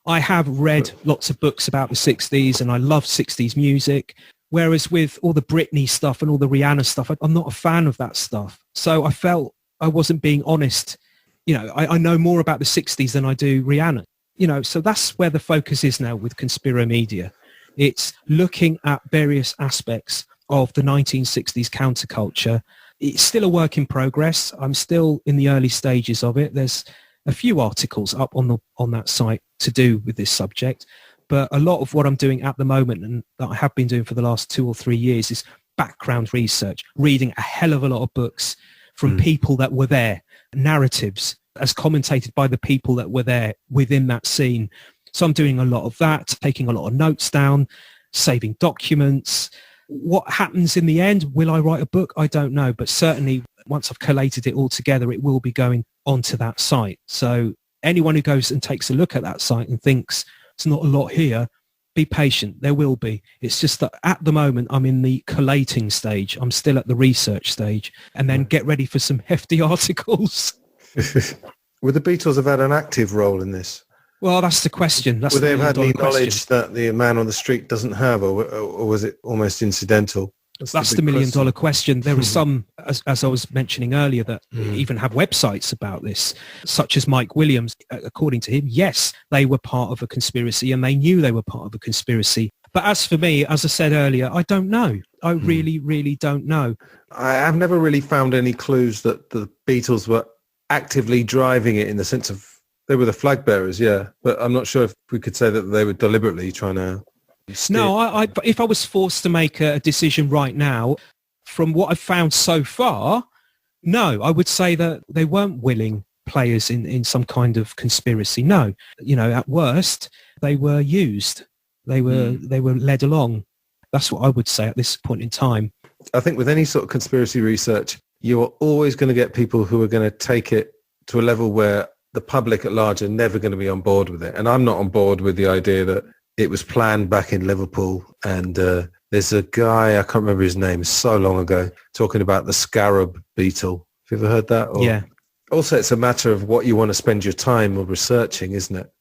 I have read lots of books about the 60s, and I love 60s music, whereas with all the Britney stuff and all the Rihanna stuff, I'm not a fan of that stuff. So I felt I wasn't being honest. I know more about the 60s than I do Rihanna. So that's where the focus is now with Conspiromedia. It's looking at various aspects of the 1960s counterculture. It's still a work in progress. I'm still in the early stages of it. There's a few articles up on that site to do with this subject, but a lot of what I'm doing at the moment, and that I have been doing for the last 2 or 3 years, is background research, reading a hell of a lot of books from people that were there, narratives as commentated by the people that were there within that scene. So I'm doing a lot of that, taking a lot of notes down, saving documents. What happens in the end? Will I write a book? I don't know. But certainly once I've collated it all together, it will be going onto that site. So anyone who goes and takes a look at that site and thinks it's not a lot here, be patient. There will be. It's just that at the moment, I'm in the collating stage. I'm still at the research stage. And then get ready for some hefty articles. Would the Beatles have had an active role in this? Well, that's the question. Would they have had any knowledge that the man on the street doesn't have, or was it almost incidental? That's the million-dollar question. There are some, as I was mentioning earlier, that even have websites about this, such as Mike Williams. According to him, yes, they were part of a conspiracy, and they knew they were part of a conspiracy. But as for me, as I said earlier, I don't know. I really, really don't know. I've never really found any clues that the Beatles were actively driving it in the sense of they were the flag bearers, yeah. But I'm not sure if we could say that they were deliberately trying to steer. No, if I was forced to make a decision right now, from what I've found so far, no, I would say that they weren't willing players in some kind of conspiracy. No, at worst, they were used. They were led along. That's what I would say at this point in time. I think with any sort of conspiracy research, you're always going to get people who are going to take it to a level where the public at large are never going to be on board with it. And I'm not on board with the idea that it was planned back in Liverpool. And there's a guy, I can't remember his name, so long ago, talking about the scarab beetle. Have you ever heard that? Yeah. Also, it's a matter of what you want to spend your time researching, isn't it?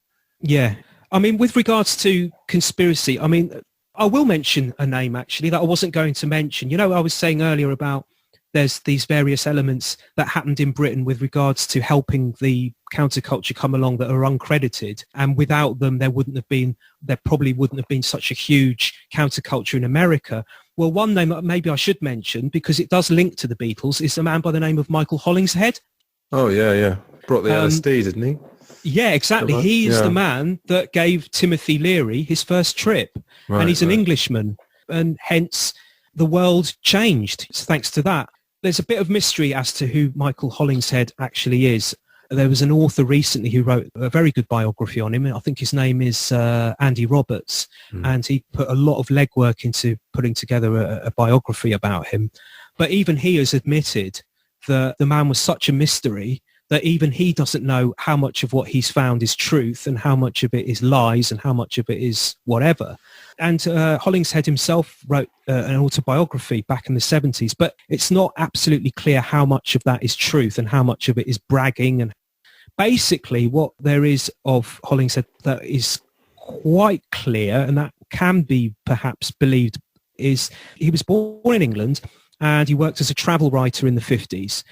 Yeah. I mean, with regards to conspiracy, I mean, I will mention a name, actually, that I wasn't going to mention. I was saying earlier about there's these various elements that happened in Britain with regards to helping the counterculture come along that are uncredited. And without them, there probably wouldn't have been such a huge counterculture in America. Well, one name that maybe I should mention, because it does link to the Beatles, is a man by the name of Michael Hollingshead. Oh, yeah. Brought the LSD, didn't he? Yeah, exactly. He is the man that gave Timothy Leary his first trip. Right, and he's an Englishman. And hence, the world changed thanks to that. There's a bit of mystery as to who Michael Hollingshead actually is. There was an author recently who wrote a very good biography on him. I think his name is Andy Roberts. And he put a lot of legwork into putting together a biography about him. But even he has admitted that the man was such a mystery that even he doesn't know how much of what he's found is truth and how much of it is lies and how much of it is whatever. And Hollingshead himself wrote an autobiography back in the 70s, but it's not absolutely clear how much of that is truth and how much of it is bragging. And basically what there is of Hollingshead that is quite clear, and that can be perhaps believed, is he was born in England and he worked as a travel writer in the 50s.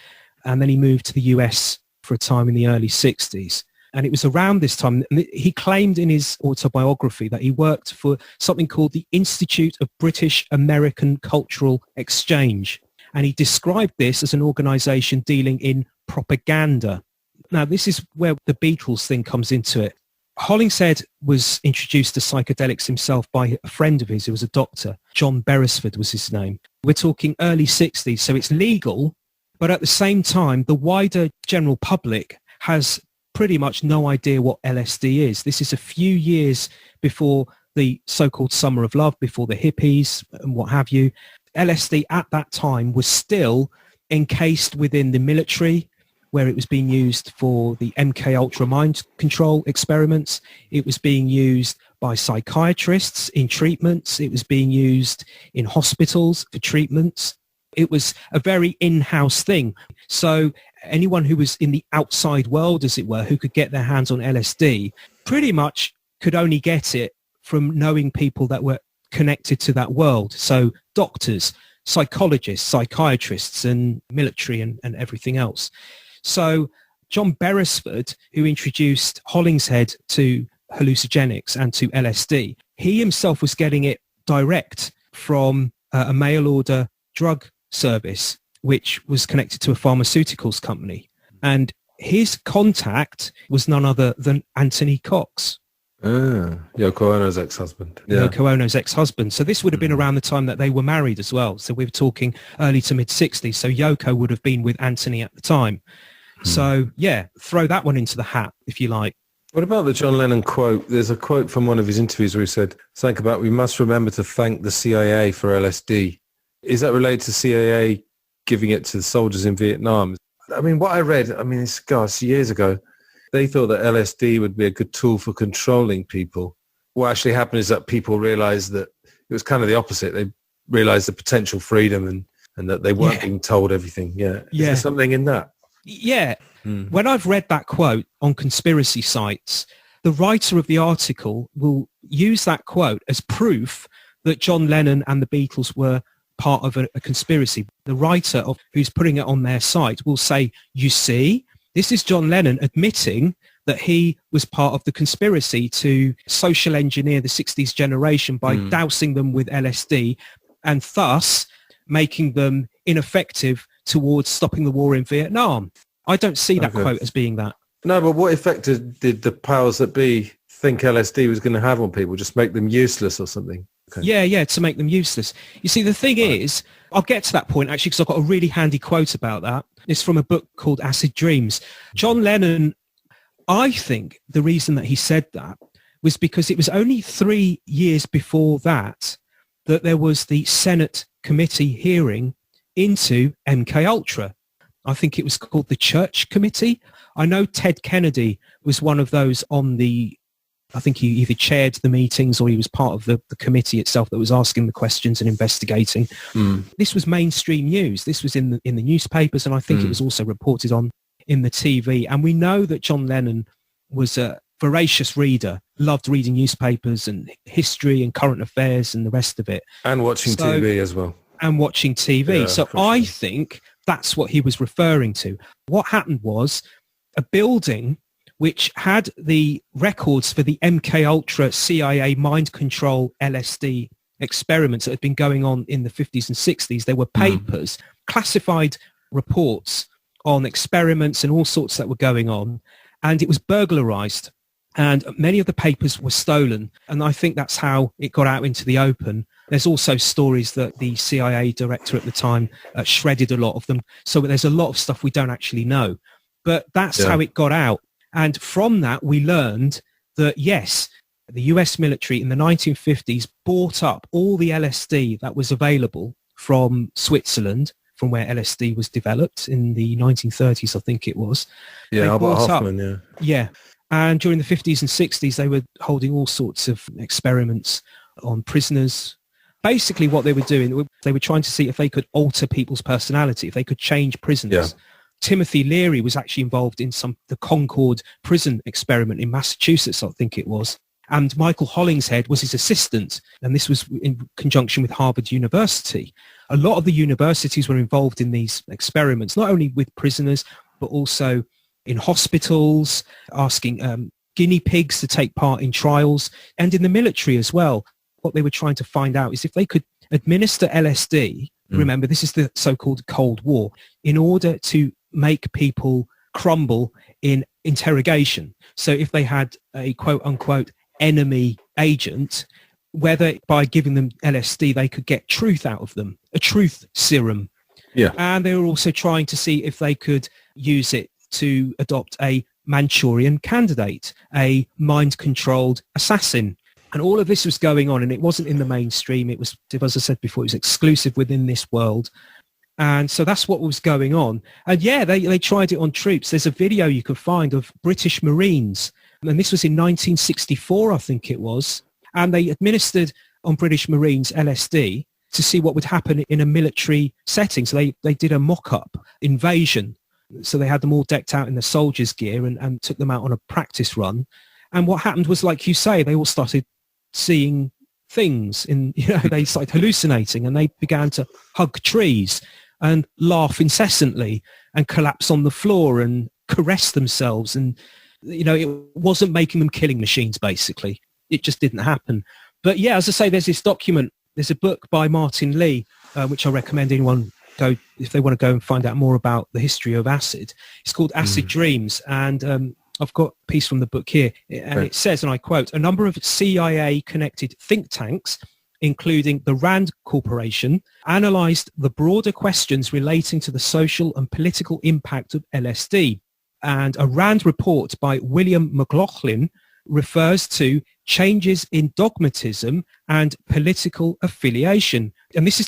And then he moved to the US for a time in the early 60s. And it was around this time, he claimed in his autobiography that he worked for something called the Institute of British American Cultural Exchange. And he described this as an organization dealing in propaganda. Now, this is where the Beatles thing comes into it. Hollingshead was introduced to psychedelics himself by a friend of his who was a doctor. John Beresford was his name. We're talking early 60s, so it's legal. But at the same time, the wider general public has pretty much no idea what LSD is. This is a few years before the so-called Summer of Love, before the hippies and what have you. LSD at that time was still encased within the military, where it was being used for the MK Ultra mind control experiments. It was being used by psychiatrists in treatments. It was being used in hospitals for treatments. It was a very in-house thing. So anyone who was in the outside world, as it were, who could get their hands on LSD, pretty much could only get it from knowing people that were connected to that world. So doctors, psychologists, psychiatrists, and military and everything else. So John Beresford, who introduced Hollingshead to hallucinogenics and to LSD, he himself was getting it direct from a mail order drug service, which was connected to a pharmaceuticals company. And his contact was none other than Anthony Cox. Yoko Ono's ex-husband. Yeah. Yoko Ono's ex-husband. So this would have been around the time that they were married as well. So we were talking early to mid-60s. So Yoko would have been with Anthony at the time. So, yeah, throw that one into the hat, if you like. What about the John Lennon quote? There's a quote from one of his interviews where he said something about, we must remember to thank the CIA for LSD. Is that related to CIA giving it to the soldiers in Vietnam? I mean, what I read, it's years ago, they thought that LSD would be a good tool for controlling people. What actually happened is that people realized that it was kind of the opposite. They realized the potential freedom and that they weren't being told everything. Yeah. Is there something in that? Yeah. When I've read that quote on conspiracy sites, the writer of the article will use that quote as proof that John Lennon and the Beatles were part of a conspiracy. The writer who's putting it on their site will say, you see, this is John Lennon admitting that he was part of the conspiracy to social engineer the 60s generation by dousing them with LSD and thus making them ineffective towards stopping the war in Vietnam. I don't see that quote as being that. No, but what effect did the powers that be think LSD was going to have on people? Just make them useless or something? Okay. Yeah, to make them useless. You see, the thing is, I'll get to that point actually because I've got a really handy quote about that. It's from a book called Acid Dreams. John Lennon, I think the reason that he said that was because it was only 3 years before that there was the Senate committee hearing into MK Ultra. I think it was called the Church Committee. I know Ted Kennedy was one of those on the, I think he either chaired the meetings or he was part of the committee itself that was asking the questions and investigating. This was mainstream news. This was in the newspapers, and I think it was also reported on in the TV. And we know that John Lennon was a voracious reader, loved reading newspapers and history and current affairs and the rest of it. And watching TV as well. And watching TV. Yeah, so I think that's what he was referring to. What happened was a building which had the records for the MK Ultra CIA mind control LSD experiments that had been going on in the 50s and 60s. There were papers, classified reports on experiments and all sorts that were going on, and it was burglarized. And many of the papers were stolen, and I think that's how it got out into the open. There's also stories that the CIA director at the time shredded a lot of them. So there's a lot of stuff we don't actually know. But that's how it got out. And from that, we learned that, yes, the US military in the 1950s bought up all the LSD that was available from Switzerland, from where LSD was developed in the 1930s, I think it was. Yeah, Albert Hoffman, Yeah. And during the 50s and 60s, they were holding all sorts of experiments on prisoners. Basically, what they were doing, they were trying to see if they could alter people's personality, if they could change prisoners. Yeah. Timothy Leary was actually involved in the Concord prison experiment in Massachusetts, I think it was. And Michael Hollingshead was his assistant. And this was in conjunction with Harvard University. A lot of the universities were involved in these experiments, not only with prisoners, but also in hospitals, asking guinea pigs to take part in trials, and in the military as well. What they were trying to find out is if they could administer LSD, remember this is the so-called Cold War, in order to make people crumble in interrogation. So if they had a quote-unquote enemy agent, whether by giving them LSD they could get truth out of them, a truth serum. Yeah. And they were also trying to see if they could use it to adopt a Manchurian candidate, a mind-controlled assassin. And all of this was going on, and it wasn't in the mainstream. It was, as I said before, it was exclusive within this world. And so that's what was going on. And yeah, they tried it on troops. There's a video you can find of British Marines. And this was in 1964, I think it was. And they administered on British Marines LSD to see what would happen in a military setting. So they did a mock-up invasion. So they had them all decked out in the soldiers' gear and took them out on a practice run. And what happened was, like you say, they all started seeing things. They started hallucinating, and they began to hug trees and laugh incessantly and collapse on the floor and caress themselves. And, it wasn't making them killing machines, basically. It just didn't happen. But yeah, as I say, there's this document. There's a book by Martin Lee, which I recommend anyone go if they want to go and find out more about the history of acid. It's called Acid Dreams, and I've got a piece from the book here, and it says, and I quote, "A number of CIA-connected think tanks, including the Rand Corporation, analysed the broader questions relating to the social and political impact of LSD. And a Rand report by William McLaughlin refers to changes in dogmatism and political affiliation." And this is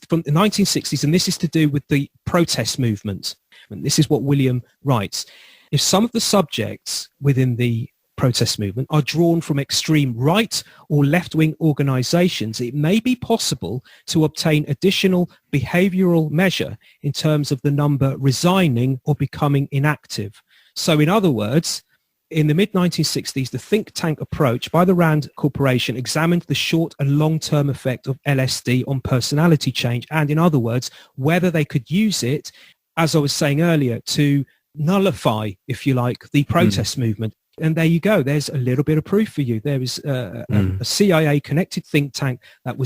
from the 1960s, and this is to do with the protest movement. And this is what William writes. "If some of the subjects within the protest movement are drawn from extreme right or left-wing organizations, it may be possible to obtain additional behavioral measure in terms of the number resigning or becoming inactive." So in other words, in the mid-1960s, the think tank approach by the Rand Corporation examined the short and long-term effect of LSD on personality change, and in other words, whether they could use it, as I was saying earlier, to nullify, if you like, the protest movement. And there you go. There's a little bit of proof for you. There is a CIA-connected think tank that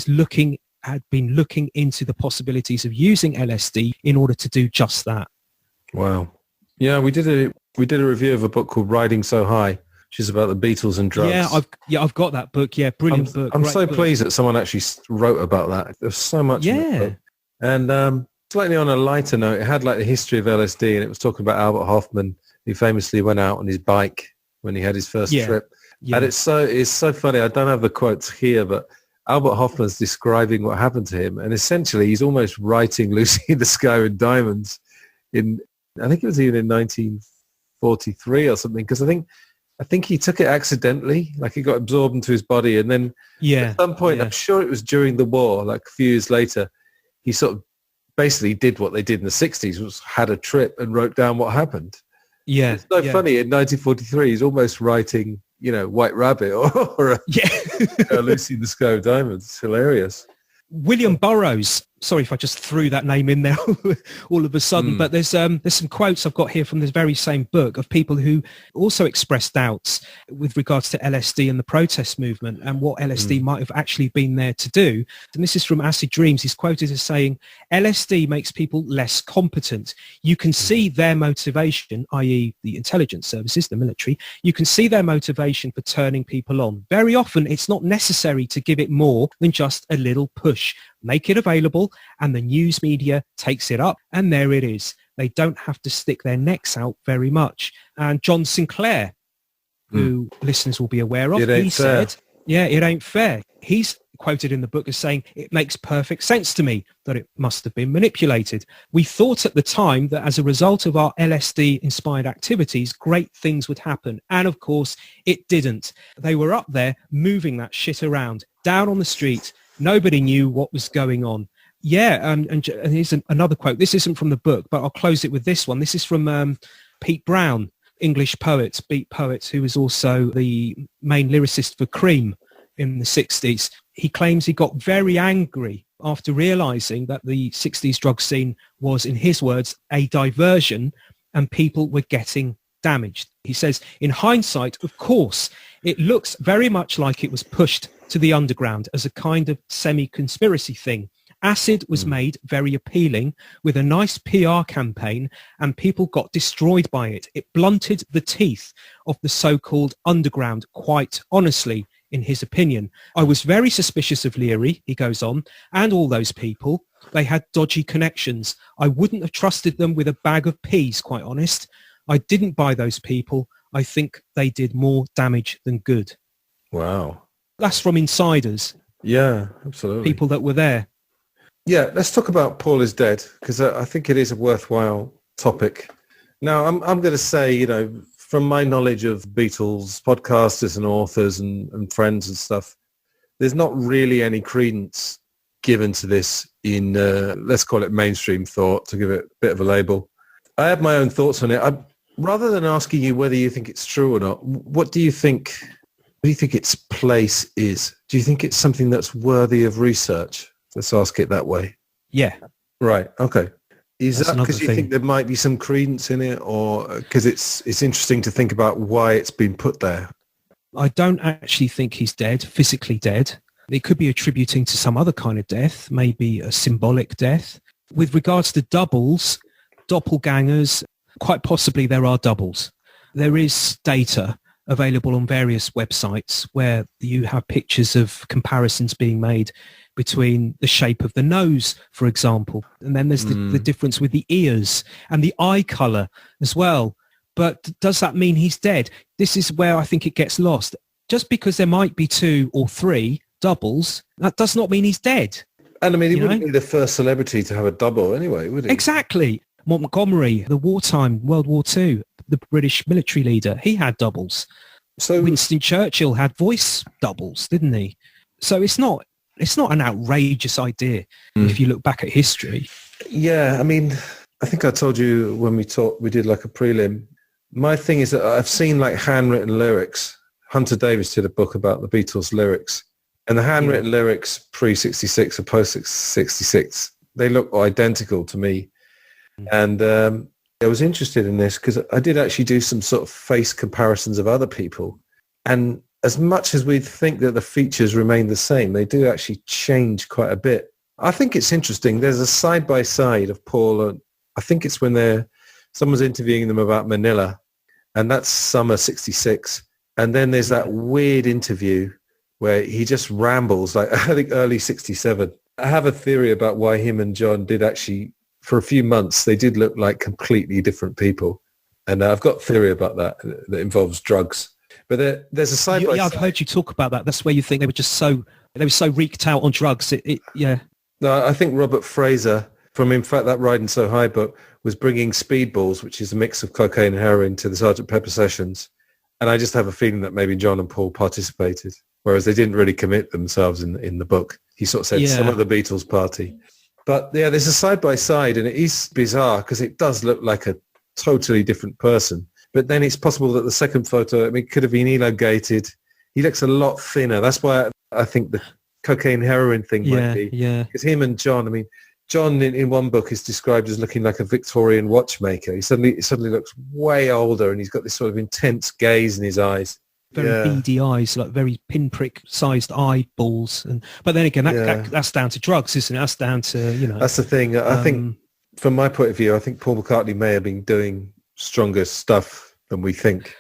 had been looking into the possibilities of using LSD in order to do just that. Wow. Yeah, we did a review of a book called Riding So High, which is about the Beatles and drugs. I've got that book. Yeah, brilliant book. I'm so pleased that someone actually wrote about that. There's so much in that book. And slightly on a lighter note, it had like the history of LSD, and it was talking about Albert Hoffman, who famously went out on his bike when he had his first trip. Yeah. And it's so funny. I don't have the quotes here, but Albert Hoffman's describing what happened to him, and essentially he's almost writing Lucy in the Sky with Diamonds I think it was even in 1943 or something, because I think he took it accidentally, like it got absorbed into his body, and then at some point, I'm sure it was during the war, like a few years later, he sort of basically did what they did in the 60s, was had a trip and wrote down what happened. Yeah. It's so funny, in 1943, he's almost writing, White Rabbit or a Lucy in the Sky with Diamonds. It's hilarious. William Burroughs, sorry if I just threw that name in there all of a sudden, but there's some quotes I've got here from this very same book of people who also expressed doubts with regards to LSD and the protest movement and what LSD might have actually been there to do. And this is from Acid Dreams. He's quoted as saying, LSD makes people less competent. You can see their motivation, i.e. the intelligence services, the military, you can see their motivation for turning people on. Very often it's not necessary to give it more than just a little push. Make it available and the news media takes it up, and there it is. They don't have to stick their necks out very much. And John Sinclair, who listeners will be aware of, he said, it ain't fair. He's quoted in the book as saying, it makes perfect sense to me that it must have been manipulated. We thought at the time that as a result of our LSD-inspired activities, great things would happen. And of course, it didn't. They were up there moving that shit around, down on the street. Nobody knew what was going on. Yeah, and here's another quote. This isn't from the book, but I'll close it with this one. This is from Pete Brown, English poet, beat poet, who was also the main lyricist for Cream in the 60s. He claims he got very angry after realizing that the 60s drug scene was, in his words, a diversion and people were getting damaged. He says, in hindsight, of course, it looks very much like it was pushed to the underground as a kind of semi-conspiracy thing. Acid was made very appealing with a nice PR campaign, and people got destroyed by it. It blunted the teeth of the so-called underground, quite honestly, in his opinion. I was very suspicious of Leary, he goes on, and all those people. They had dodgy connections. I wouldn't have trusted them with a bag of peas, quite honest. I didn't buy those people. I think they did more damage than good. Wow. That's from insiders. Yeah, absolutely. People that were there. Yeah, let's talk about Paul is Dead, because I think it is a worthwhile topic. Now, I'm going to say, from my knowledge of Beatles podcasters and authors and friends and stuff, there's not really any credence given to this in, let's call it mainstream thought, to give it a bit of a label. I have my own thoughts on it. Rather than asking you whether you think it's true or not, what do you think its place is? Do you think it's something that's worthy of research? Let's ask it that way. Yeah. Right. Okay. Is that because you think there might be some credence in it, or because it's interesting to think about why it's been put there? I don't actually think he's dead, physically dead. It could be attributing to some other kind of death, maybe a symbolic death. With regards to doubles, doppelgangers, quite possibly there are doubles. There is data available on various websites where you have pictures of comparisons being made between the shape of the nose, for example. And then there's the difference with the ears and the eye colour as well. But does that mean he's dead? This is where I think it gets lost. Just because there might be 2 or 3 doubles, that does not mean he's dead. And I mean, he wouldn't be the first celebrity to have a double anyway, would he? Exactly. Montgomery, the wartime, World War II, the British military leader, he had doubles. So Winston Churchill had voice doubles, didn't he? So it's not an outrageous idea if you look back at history. Yeah, I mean, I think I told you when we did like a prelim. My thing is that I've seen like handwritten lyrics. Hunter Davis did a book about the Beatles lyrics, and the handwritten lyrics pre-66 or post-66, they look identical to me. And I was interested in this because I did actually do some sort of face comparisons of other people. And as much as we think that the features remain the same, they do actually change quite a bit. I think it's interesting. There's a side-by-side of Paul. And I think it's when someone's interviewing them about Manila, and that's summer 66. And then there's that weird interview where he just rambles, like I think early 67. I have a theory about why him and John did actually, for a few months, they did look like completely different people. And I've got a theory about that involves drugs. But there's a side by side. Yeah, I've heard you talk about that. That's where you think they were so reeked out on drugs. Yeah. No, I think Robert Fraser from, in fact, that Riding So High book was bringing speedballs, which is a mix of cocaine and heroin, to the Sgt. Pepper sessions. And I just have a feeling that maybe John and Paul participated, whereas they didn't really commit themselves in the book. He sort of said some of the Beatles party. But yeah, there's a side-by-side, and it is bizarre because it does look like a totally different person. But then it's possible that the second photo, I mean, could have been elongated. He looks a lot thinner. That's why I think the cocaine heroin thing might be. Yeah. Because him and John, I mean, John in one book is described as looking like a Victorian watchmaker. He suddenly looks way older, and he's got this sort of intense gaze in his eyes. Very beady eyes, like very pinprick sized eyeballs. But then again, that's down to drugs, isn't it? That's down to, That's the thing. I think from my point of view, I think Paul McCartney may have been doing stronger stuff than we think,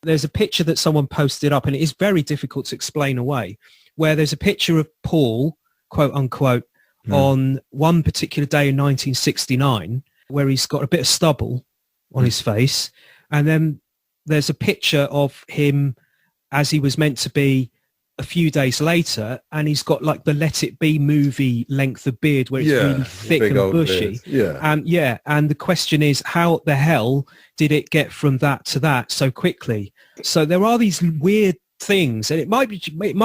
There's a picture that someone posted up, and it is very difficult to explain away, where there's a picture of Paul, quote unquote, on one particular day in 1969, where he's got a bit of stubble on his face. And then there's a picture of him as he was meant to be a few days later, and he's got like the Let It Be movie length of beard where it's really thick and bushy. And the question is, how the hell did it get from that to that so quickly? So there are these weird things, and it might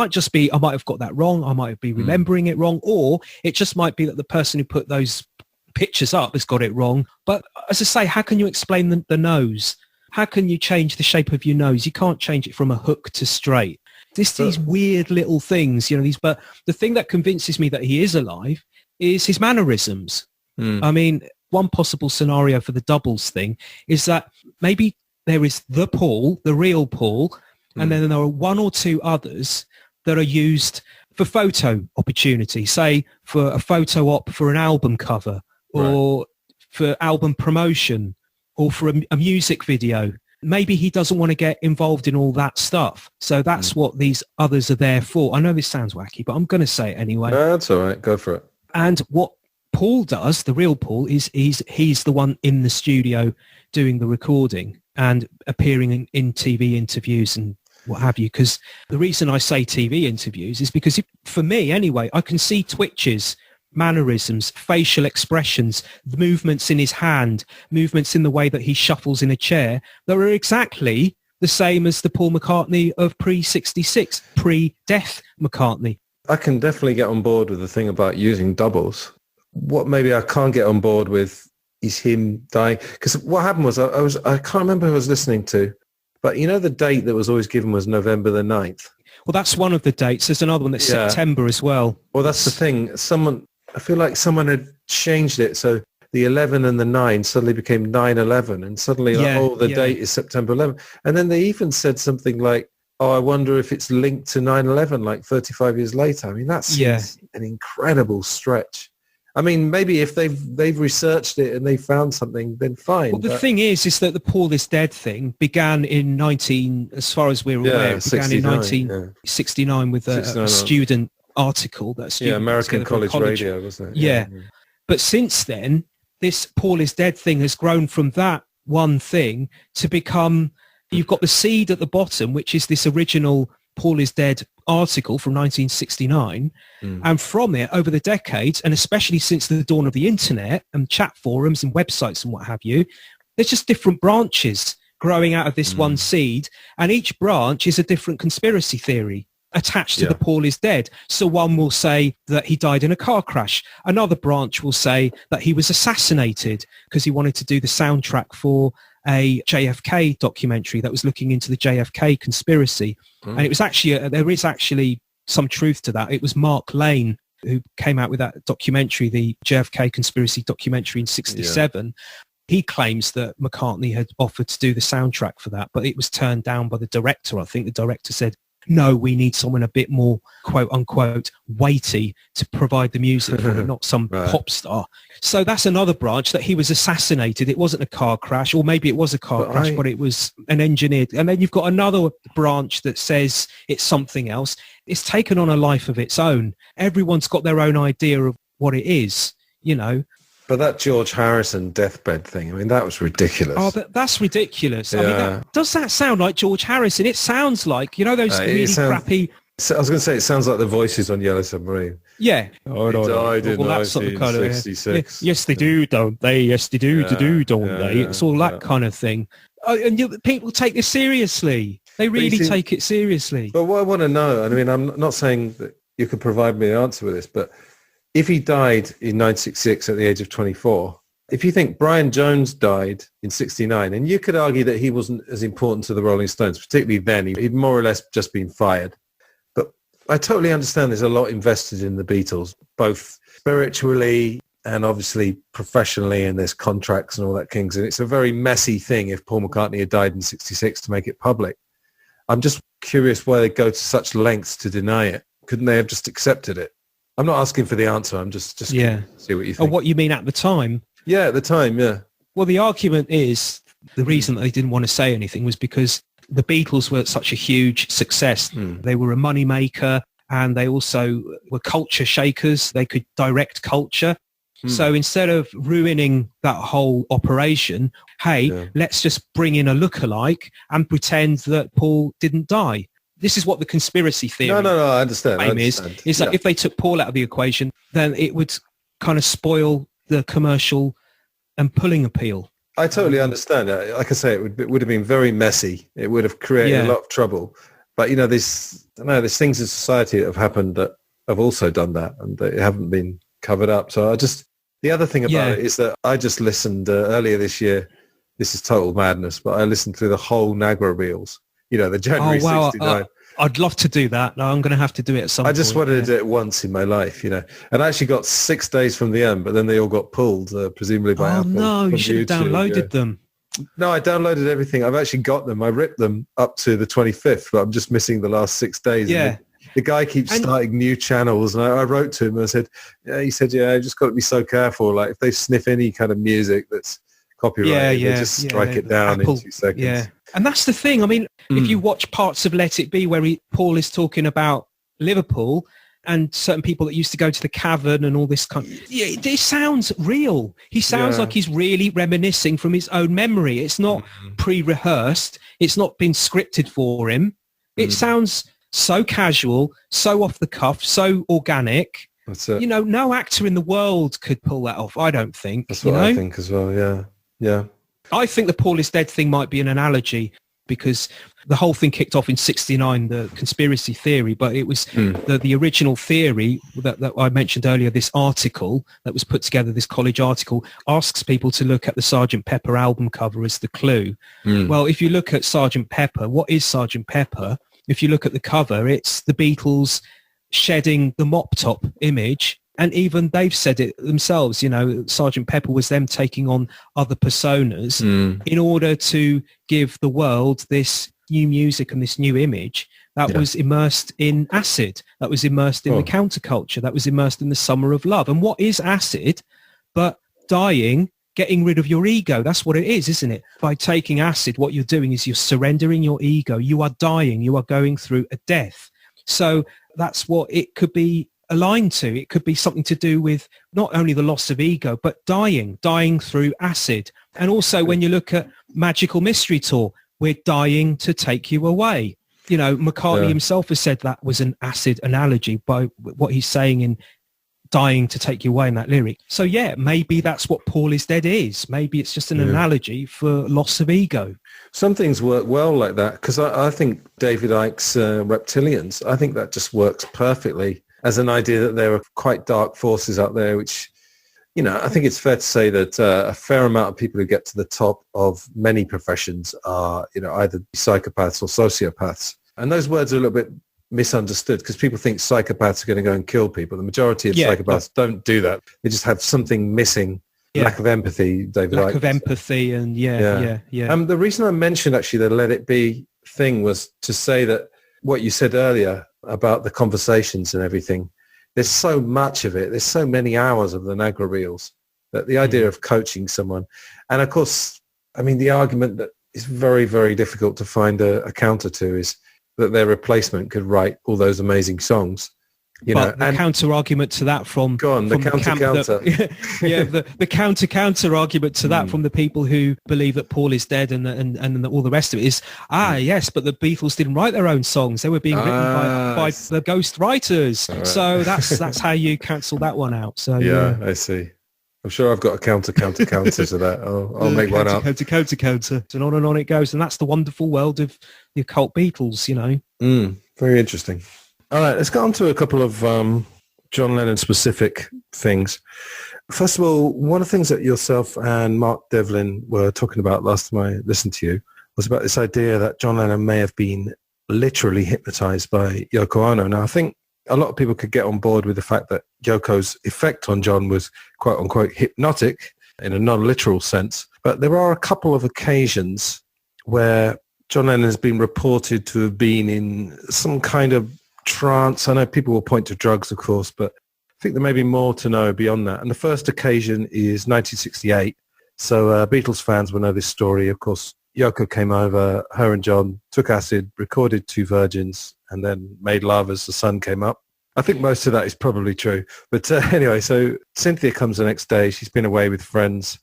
just be I might have got that wrong, I might be remembering it wrong, or it just might be that the person who put those pictures up has got it wrong. But as I say, how can you explain the nose? How can you change the shape of your nose? You can't change it from a hook to straight. These weird little things, but the thing that convinces me that he is alive is his mannerisms. I mean, one possible scenario for the doubles thing is that maybe there is the Paul, the real Paul, and then there are one or two others that are used for photo opportunity, say for a photo op for an album cover, or for album promotion, or for a music video. Maybe he doesn't want to get involved in all that stuff. So that's what these others are there for. I know this sounds wacky, but I'm going to say it anyway. No, that's all right. Go for it. And what Paul does, the real Paul, is he's the one in the studio doing the recording and appearing in TV interviews and what have you. Because the reason I say TV interviews is because for me anyway, I can see twitches, mannerisms, facial expressions, the movements in his hand, movements in the way that he shuffles in a chair that are exactly the same as the Paul McCartney of pre-66, pre-death McCartney. I can definitely get on board with the thing about using doubles. What maybe I can't get on board with is him dying. Because what happened was I can't remember who I was listening to, but the date that was always given was November the 9th. Well, that's one of the dates. There's another one that's September as well. Well, that's the thing. I feel like someone had changed it. So the 11 and the 9 suddenly became 9/11. And suddenly, the date is September 11th. And then they even said something like, I wonder if it's linked to 9/11, like 35 years later. I mean, that's an incredible stretch. I mean, maybe if they've researched it and they found something, then fine. Well, the thing is that the Paul is dead thing began in as far as we're aware, it began in 1969 with a student article. American College Radio, wasn't it? Yeah. But since then, this Paul is dead thing has grown from that one thing to become, you've got the seed at the bottom, which is this original Paul is dead article from 1969. And from it, over the decades, and especially since the dawn of the internet and chat forums and websites and what have you, there's just different branches growing out of this one seed. And each branch is a different conspiracy theory attached to the Paul is dead. So one will say that he died in a car crash. Another branch will say that he was assassinated because he wanted to do the soundtrack for a JFK documentary that was looking into the JFK conspiracy. And it was actually, there is actually some truth to that. It was Mark Lane who came out with that documentary, the JFK conspiracy documentary in 67. He claims that McCartney had offered to do the soundtrack for that, but it was turned down by the director. I think the director said, no, we need someone a bit more, quote unquote, weighty to provide the music for it, not some pop star. So that's another branch, that he was assassinated. It wasn't a car crash, or maybe it was a car crash, but it was an engineered. And then you've got another branch that says it's something else. It's taken on a life of its own. Everyone's got their own idea of what it is, you know. But that George Harrison deathbed thing, I mean, that was ridiculous. Oh, that's ridiculous. Yeah. I mean, does that sound like George Harrison? It sounds like, you know, those really crappy... I was going to say, it sounds like the voices on Yellow Submarine. Yeah. Oh, he died in 1966. Yes, they do, don't they? Yes, they do, don't they? It's all that kind of thing. And people take this seriously. They really take it seriously. But what I want to know, I mean, I'm not saying that you could provide me an answer with this, but if he died in 1966 at the age of 24, if you think Brian Jones died in 69, and you could argue that he wasn't as important to the Rolling Stones, particularly then, he'd more or less just been fired. But I totally understand there's a lot invested in the Beatles, both spiritually and obviously professionally, and there's contracts and all that kings. And it's a very messy thing if Paul McCartney had died in 66 to make it public. I'm just curious why they go to such lengths to deny it. Couldn't they have just accepted it? I'm not asking for the answer. I'm just see what you think. Oh, what you mean at the time? Yeah, at the time, yeah. Well, the argument is the reason that they didn't want to say anything was because the Beatles were such a huge success. They were a money maker, and they also were culture shakers. They could direct culture. So instead of ruining that whole operation, let's just bring in a lookalike and pretend that Paul didn't die. This is what the conspiracy theory I understand. is that if they took Paul out of the equation, then it would kind of spoil the commercial and pulling appeal. I totally understand. Like I say, it would have been very messy. It would have created a lot of trouble. But, you know, there's things in society that have happened that have also done that, and they haven't been covered up. So the other thing about it is that I just listened earlier this year. This is total madness, but I listened through the whole Nagra reels. You know, the January 69. I'd love to do that. No, I'm going to have to do it at some point. I just wanted to do it once in my life, you know. And I actually got 6 days from the end, but then they all got pulled, presumably by Apple. Oh, no, you should have downloaded them. No, I downloaded everything. I've actually got them. I ripped them up to the 25th, but I'm just missing the last 6 days. Yeah. The guy keeps starting new channels, and I wrote to him and I said, I just got to be so careful. Like, if they sniff any kind of music that's copyrighted, they just strike it down in 2 seconds. Yeah. And that's the thing. I mean, if you watch parts of Let It Be where Paul is talking about Liverpool and certain people that used to go to the Cavern and all this kind of... Yeah, it sounds real. He sounds like he's really reminiscing from his own memory. It's not pre-rehearsed. It's not been scripted for him. It sounds so casual, so off the cuff, so organic. That's it. You know, no actor in the world could pull that off, I don't think. That's what I think as well, yeah. I think the Paul is dead thing might be an analogy, because the whole thing kicked off in 69, the conspiracy theory, but it was the original theory that I mentioned earlier. This article that was put together, this college article, asks people to look at the Sgt. Pepper album cover as the clue. Well, if you look at Sgt. Pepper, what is Sgt. Pepper? If you look at the cover, it's the Beatles shedding the mop top image. And even they've said it themselves, you know, Sgt. Pepper was them taking on other personas in order to give the world this new music and this new image that was immersed in acid, that was immersed in the counterculture, that was immersed in the summer of love. And what is acid but dying, getting rid of your ego? That's what it is, isn't it? By taking acid, what you're doing is you're surrendering your ego. You are dying. You are going through a death. So that's what it could be aligned to. It could be something to do with not only the loss of ego, but dying through acid. And also when you look at Magical Mystery Tour, we're dying to take you away. You know, McCartney himself has said that was an acid analogy by what he's saying in dying to take you away in that lyric. So yeah, maybe that's what Paul is dead is. Maybe it's just an analogy for loss of ego. Some things work well like that, because I think David Icke's Reptilians, I think that just works perfectly as an idea that there are quite dark forces out there, which, you know, I think it's fair to say that a fair amount of people who get to the top of many professions are, you know, either psychopaths or sociopaths. And those words are a little bit misunderstood, because people think psychopaths are going to go and kill people. The majority of psychopaths don't do that. They just have something missing lack of empathy, David. Lack of empathy, and yeah. The reason I mentioned actually the Let It Be thing was to say that what you said earlier about the conversations and everything, there's so much of it. There's so many hours of the Nagra reels that the idea of coaching someone, and of course, I mean, the argument that is very, very difficult to find a counter to is that their replacement could write all those amazing songs. But the counter argument to that from the counter argument to that from the people who believe that Paul is dead and all the rest of it is yes, but the Beatles didn't write their own songs; they were being written by the ghost writers. Right. So that's how you cancel that one out. So I see. I'm sure I've got a counter to that. I'll make one up. Counter. And on it goes. And that's the wonderful world of the Occult Beatles, Very interesting. All right, let's get on to a couple of John Lennon-specific things. First of all, one of the things that yourself and Mark Devlin were talking about last time I listened to you was about this idea that John Lennon may have been literally hypnotized by Yoko Ono. Now, I think a lot of people could get on board with the fact that Yoko's effect on John was quote-unquote hypnotic in a non-literal sense. But there are a couple of occasions where John Lennon has been reported to have been in some kind of trance. I know people will point to drugs, of course, but I think there may be more to know beyond that. And the first occasion is 1968. So Beatles fans will know this story. Of course, Yoko came over, her and John took acid, recorded Two Virgins, and then made love as the sun came up. I think most of that is probably true. But anyway, so Cynthia comes the next day. She's been away with friends.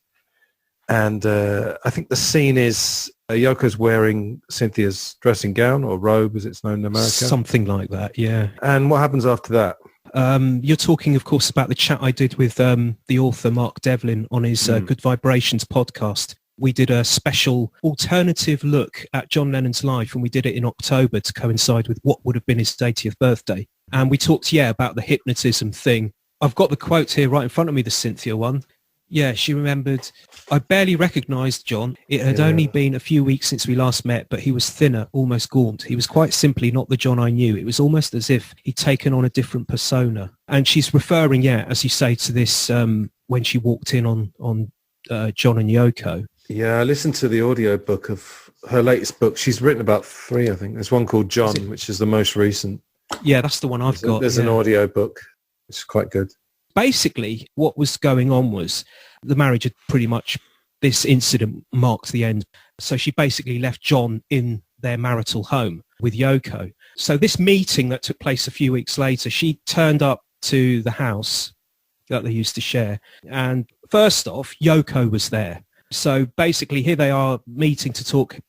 And I think the scene is Yoko's wearing Cynthia's dressing gown or robe, as it's known in America. Something like that, yeah. And what happens after that? You're talking, of course, about the chat I did with the author Mark Devlin on his Good Vibrations podcast. We did a special alternative look at John Lennon's life, and we did it in October to coincide with what would have been his 80th birthday. And we talked, about the hypnotism thing. I've got the quote here right in front of me, the Cynthia one. Yeah, she remembered, I barely recognised John. It had only been a few weeks since we last met, but he was thinner, almost gaunt. He was quite simply not the John I knew. It was almost as if he'd taken on a different persona. And she's referring, as you say, to this when she walked in on John and Yoko. Yeah, I listened to the audio book of her latest book. She's written about 3, I think. There's one called John, which is the most recent. Yeah, that's the one I've got. There's an audio book. It's quite good. Basically, what was going on was the marriage had pretty much, this incident marked the end. So she basically left John in their marital home with Yoko. So this meeting that took place a few weeks later, she turned up to the house that they used to share. And first off, Yoko was there. So basically here they are meeting to talk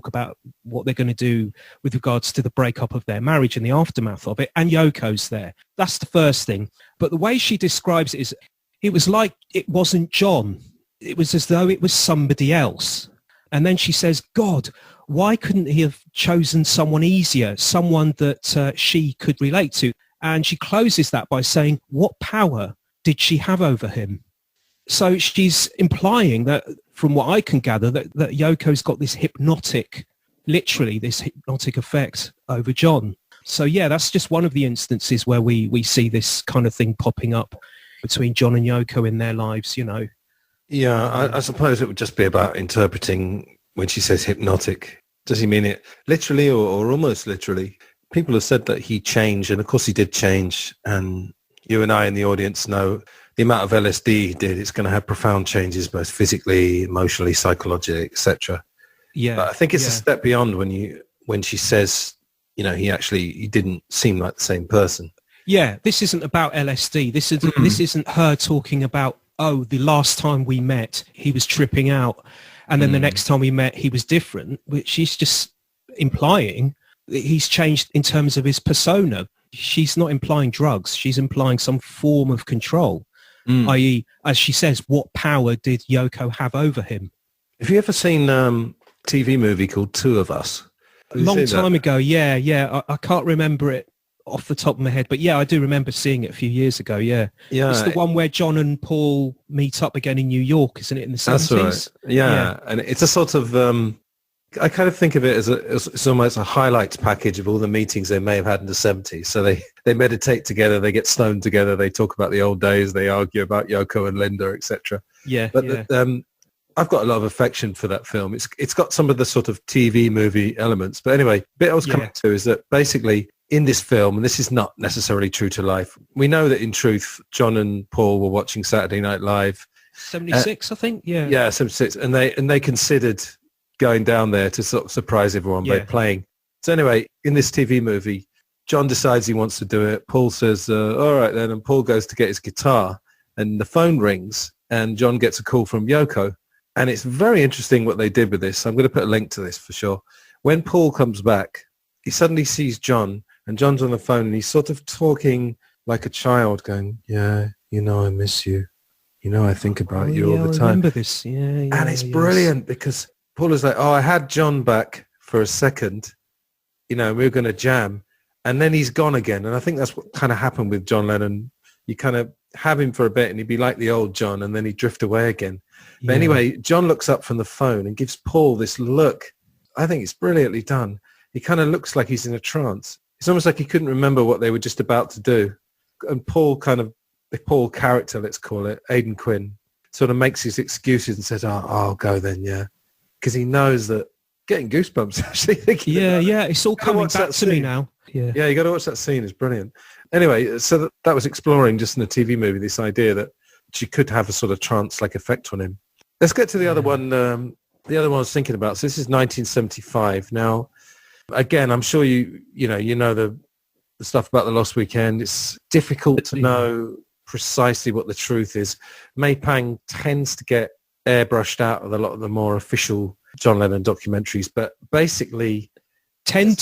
about what they're going to do with regards to the breakup of their marriage and the aftermath of it. And Yoko's there. That's the first thing. But the way she describes it is, it was like it wasn't John. It was as though it was somebody else. And then she says, God, why couldn't he have chosen someone easier, someone that she could relate to? And she closes that by saying, what power did she have over him? So she's implying that, from what I can gather, that Yoko's got this hypnotic effect over John. So that's just one of the instances where we see this kind of thing popping up between John and Yoko in their lives, Yeah, I suppose it would just be about interpreting when she says hypnotic. Does he mean it literally or almost literally? People have said that he changed, and of course he did change. And you and I in the audience know the amount of LSD he did, it's going to have profound changes, both physically, emotionally, psychologically, etc. Yeah. But I think it's a step beyond when she says, he didn't seem like the same person. Yeah, this isn't about LSD. This isn't her talking about, the last time we met, he was tripping out. And then the next time we met, he was different. Which she's just implying that he's changed in terms of his persona. She's not implying drugs. She's implying some form of control. I.e., as she says, what power did Yoko have over him? Have you ever seen a TV movie called Two of Us? Long time ago, yeah. I can't remember it off the top of my head, but I do remember seeing it a few years ago, yeah. It's the one where John and Paul meet up again in New York, isn't it, in the 70s? That's right, yeah. And it's a sort of I kind of think of it as it's almost a highlights package of all the meetings they may have had in the 70s. So they meditate together, they get stoned together, they talk about the old days, they argue about Yoko and Linda, etc. Yeah. But yeah. I've got a lot of affection for that film. It's got some of the sort of TV movie elements. But anyway, bit I was coming to is that basically in this film, and this is not necessarily true to life, we know that in truth, John and Paul were watching Saturday Night Live. 76, I think. Yeah. Yeah, 76. And they considered going down there to sort of surprise everyone by playing. So anyway, in this TV movie, John decides he wants to do it. Paul says, all right then. And Paul goes to get his guitar and the phone rings and John gets a call from Yoko. And it's very interesting what they did with this. I'm going to put a link to this for sure. When Paul comes back, he suddenly sees John and John's on the phone and he's sort of talking like a child going, yeah, you know, I miss you. You know, I think about you all the time. I remember this. Yeah, and it's brilliant because Paul is like, oh, I had John back for a second, you know, we were going to jam. And then he's gone again. And I think that's what kind of happened with John Lennon. You kind of have him for a bit and he'd be like the old John and then he'd drift away again. But anyway, John looks up from the phone and gives Paul this look. I think it's brilliantly done. He kind of looks like he's in a trance. It's almost like he couldn't remember what they were just about to do. And Paul the Paul character, let's call it, Aidan Quinn, sort of makes his excuses and says, oh, I'll go then, yeah. Because he knows that, getting goosebumps actually thinking it's all coming back to me now. Yeah, you got to watch that scene. It's brilliant. Anyway, so that was exploring just in the TV movie this idea that she could have a sort of trance-like effect on him. Let's get to the other one. The other one I was thinking about. So this is 1975. Now, again, I'm sure you know the stuff about the Lost Weekend. It's difficult to know precisely what the truth is. May Pang tends to get airbrushed out of a lot of the more official John Lennon documentaries, but basically she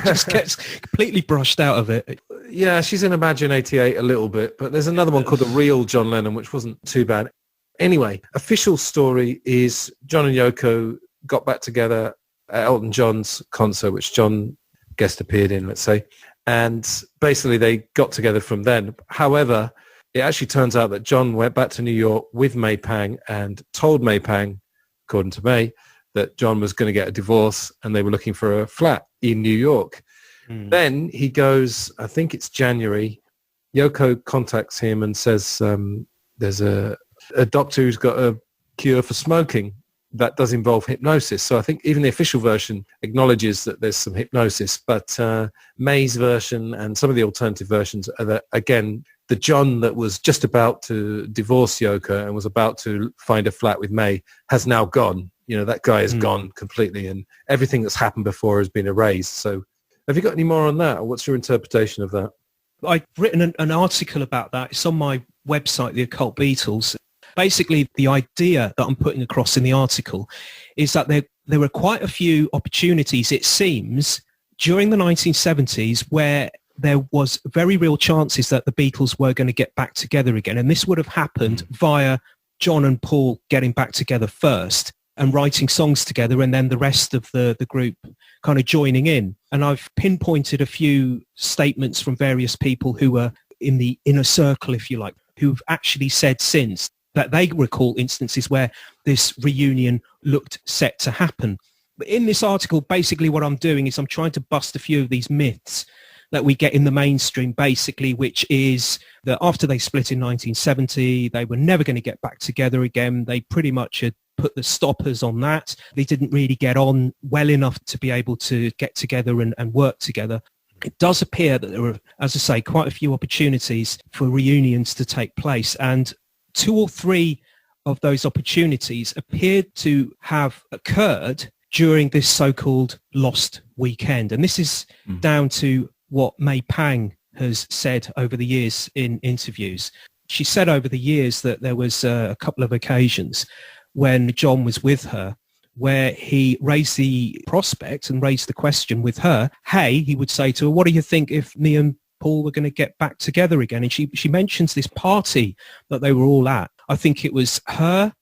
just gets completely brushed out of it. Yeah, she's in Imagine 88 a little bit, but there's another one called The Real John Lennon, which wasn't too bad. Anyway, official story is John and Yoko got back together at Elton John's concert, which John guest appeared in, let's say, and basically they got together from then. However, it actually turns out that John went back to New York with May Pang and told May Pang, according to May, that John was going to get a divorce and they were looking for a flat in New York. Then he goes, I think it's January, Yoko contacts him and says there's a doctor who's got a cure for smoking that does involve hypnosis. So I think even the official version acknowledges that there's some hypnosis, but May's version and some of the alternative versions are that, again, the John that was just about to divorce Yoko and was about to find a flat with May has now gone. You know, that guy is gone completely and everything that's happened before has been erased. So have you got any more on that? Or what's your interpretation of that? I've written an article about that. It's on my website, the Occult Beatles. Basically, the idea that I'm putting across in the article is that there were quite a few opportunities, it seems, during the 1970s where there was very real chances that the Beatles were going to get back together again. And this would have happened via John and Paul getting back together first and writing songs together, and then the rest of the group kind of joining in. And I've pinpointed a few statements from various people who were in the inner circle, if you like, who've actually said since that they recall instances where this reunion looked set to happen. But in this article, basically what I'm doing is I'm trying to bust a few of these myths that we get in the mainstream, basically, which is that after they split in 1970, they were never going to get back together again. They pretty much had put the stoppers on that. They didn't really get on well enough to be able to get together and work together. It does appear that there were, as I say, quite a few opportunities for reunions to take place, and 2 or 3 of those opportunities appeared to have occurred during this so-called Lost Weekend. And this is down to what May Pang has said over the years in interviews. She said over the years that there was a couple of occasions when John was with her where he raised the prospect and raised the question with her. Hey, he would say to her, what do you think if me and Paul were going to get back together again? And she mentions this party that they were all at. I think it was her,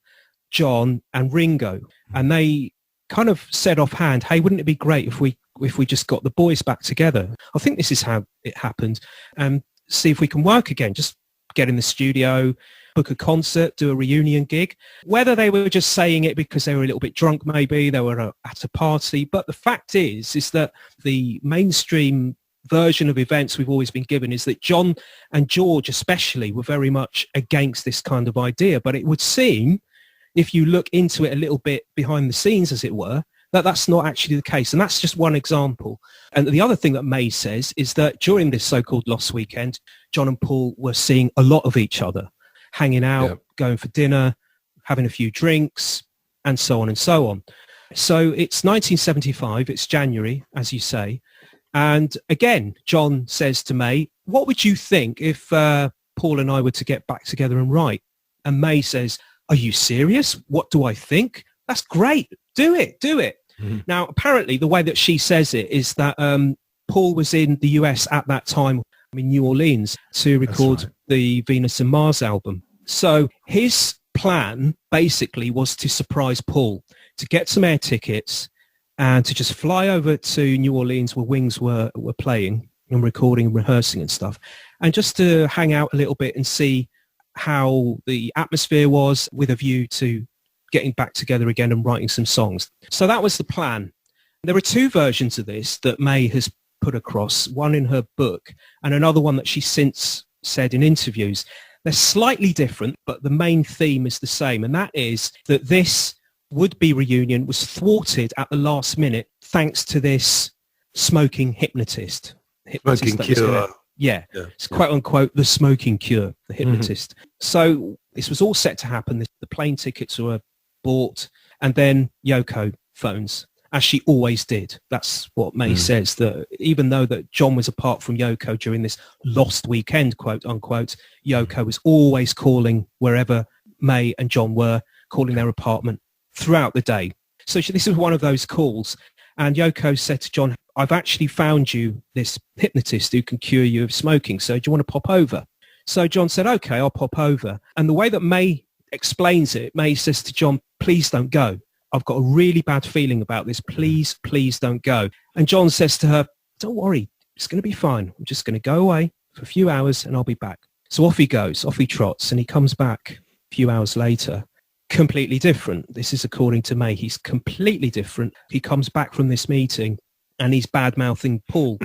John and Ringo. And they kind of said offhand, hey, wouldn't it be great if we just got the boys back together? I think this is how it happened. And see if we can work again. Just get in the studio, book a concert, do a reunion gig. Whether they were just saying it because they were a little bit drunk, maybe they were at a party. But the fact is that the mainstream version of events we've always been given is that John and George especially were very much against this kind of idea. But it would seem, if you look into it a little bit behind the scenes, as it were, that that's not actually the case. And that's just one example. And the other thing that May says is that during this so-called Lost Weekend, John and Paul were seeing a lot of each other, hanging out, going for dinner, having a few drinks, and so on and so on. So it's 1975, it's January, as you say. And again, John says to May, what would you think if Paul and I were to get back together and write? And May says, are you serious? What do I think? That's great. Do it. Mm-hmm. Now, apparently, the way that she says it is that Paul was in the US at that time, in New Orleans, to record the Venus and Mars album. So his plan basically was to surprise Paul, to get some air tickets and to just fly over to New Orleans where Wings were playing and recording and rehearsing and stuff, and just to hang out a little bit and see how the atmosphere was, with a view to getting back together again and writing some songs. So that was the plan. There are two versions of this that May has put across, one in her book and another one that she's since said in interviews. They're slightly different, but the main theme is the same, and that is that this would-be reunion was thwarted at the last minute thanks to this smoking hypnotist. Smoking cure. It's quote-unquote the smoking cure, the hypnotist. Mm-hmm. So this was all set to happen. The plane tickets were bought, and then Yoko phones, as she always did. That's what May says, that even though that John was apart from Yoko during this lost weekend, quote unquote, Yoko was always calling wherever May and John were, calling their apartment throughout the day. So this was one of those calls, and Yoko said to John, I've actually found you this hypnotist who can cure you of smoking, so do you want to pop over? So John said, okay, I'll pop over. And the way that May explains it, May says to John, please don't go. I've got a really bad feeling about this. Please don't go. And John says to her, don't worry, it's going to be fine. I'm just going to go away for a few hours and I'll be back. So off he goes, off he trots, and he comes back a few hours later, completely different. This is according to May. He's completely different. He comes back from this meeting and he's bad-mouthing Paul,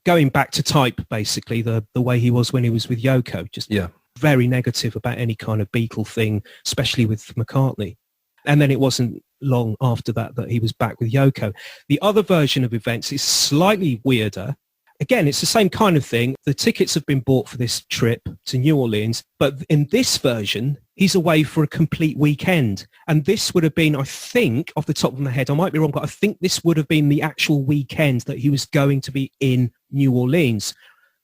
going back to type, basically, the way he was when he was with Yoko, just very negative about any kind of Beatle thing, especially with McCartney. And then it wasn't long after that he was back with Yoko. The other version of events is slightly weirder. Again, it's the same kind of thing. The tickets have been bought for this trip to New Orleans, but in this version, he's away for a complete weekend. And this would have been, I think, off the top of my head, I might be wrong, but I think this would have been the actual weekend that he was going to be in New Orleans.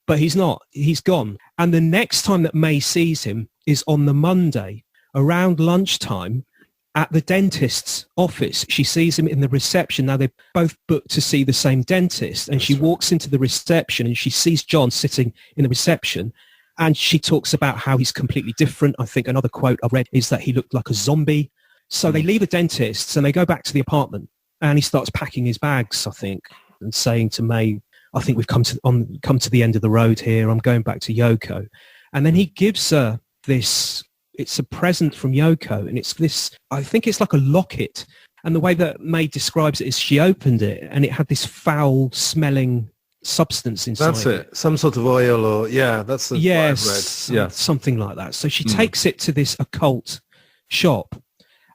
But he's not. He's gone. And the next time that May sees him is on the Monday, around lunchtime, at the dentist's office. She sees him in the reception. Now, they're both booked to see the same dentist. And she walks into the reception and she sees John sitting in the reception. And she talks about how he's completely different. I think another quote I read is that he looked like a zombie. So they leave the dentist's and they go back to the apartment. And he starts packing his bags, I think, and saying to May, I think we've come to the end of the road here. I'm going back to Yoko. And then he gives her this, it's a present from Yoko, and it's this, I think it's like a locket. And the way that May describes it is she opened it and it had this foul smelling substance inside. That's it. Some sort of oil or, that's the yes, something like that. So she takes it to this occult shop,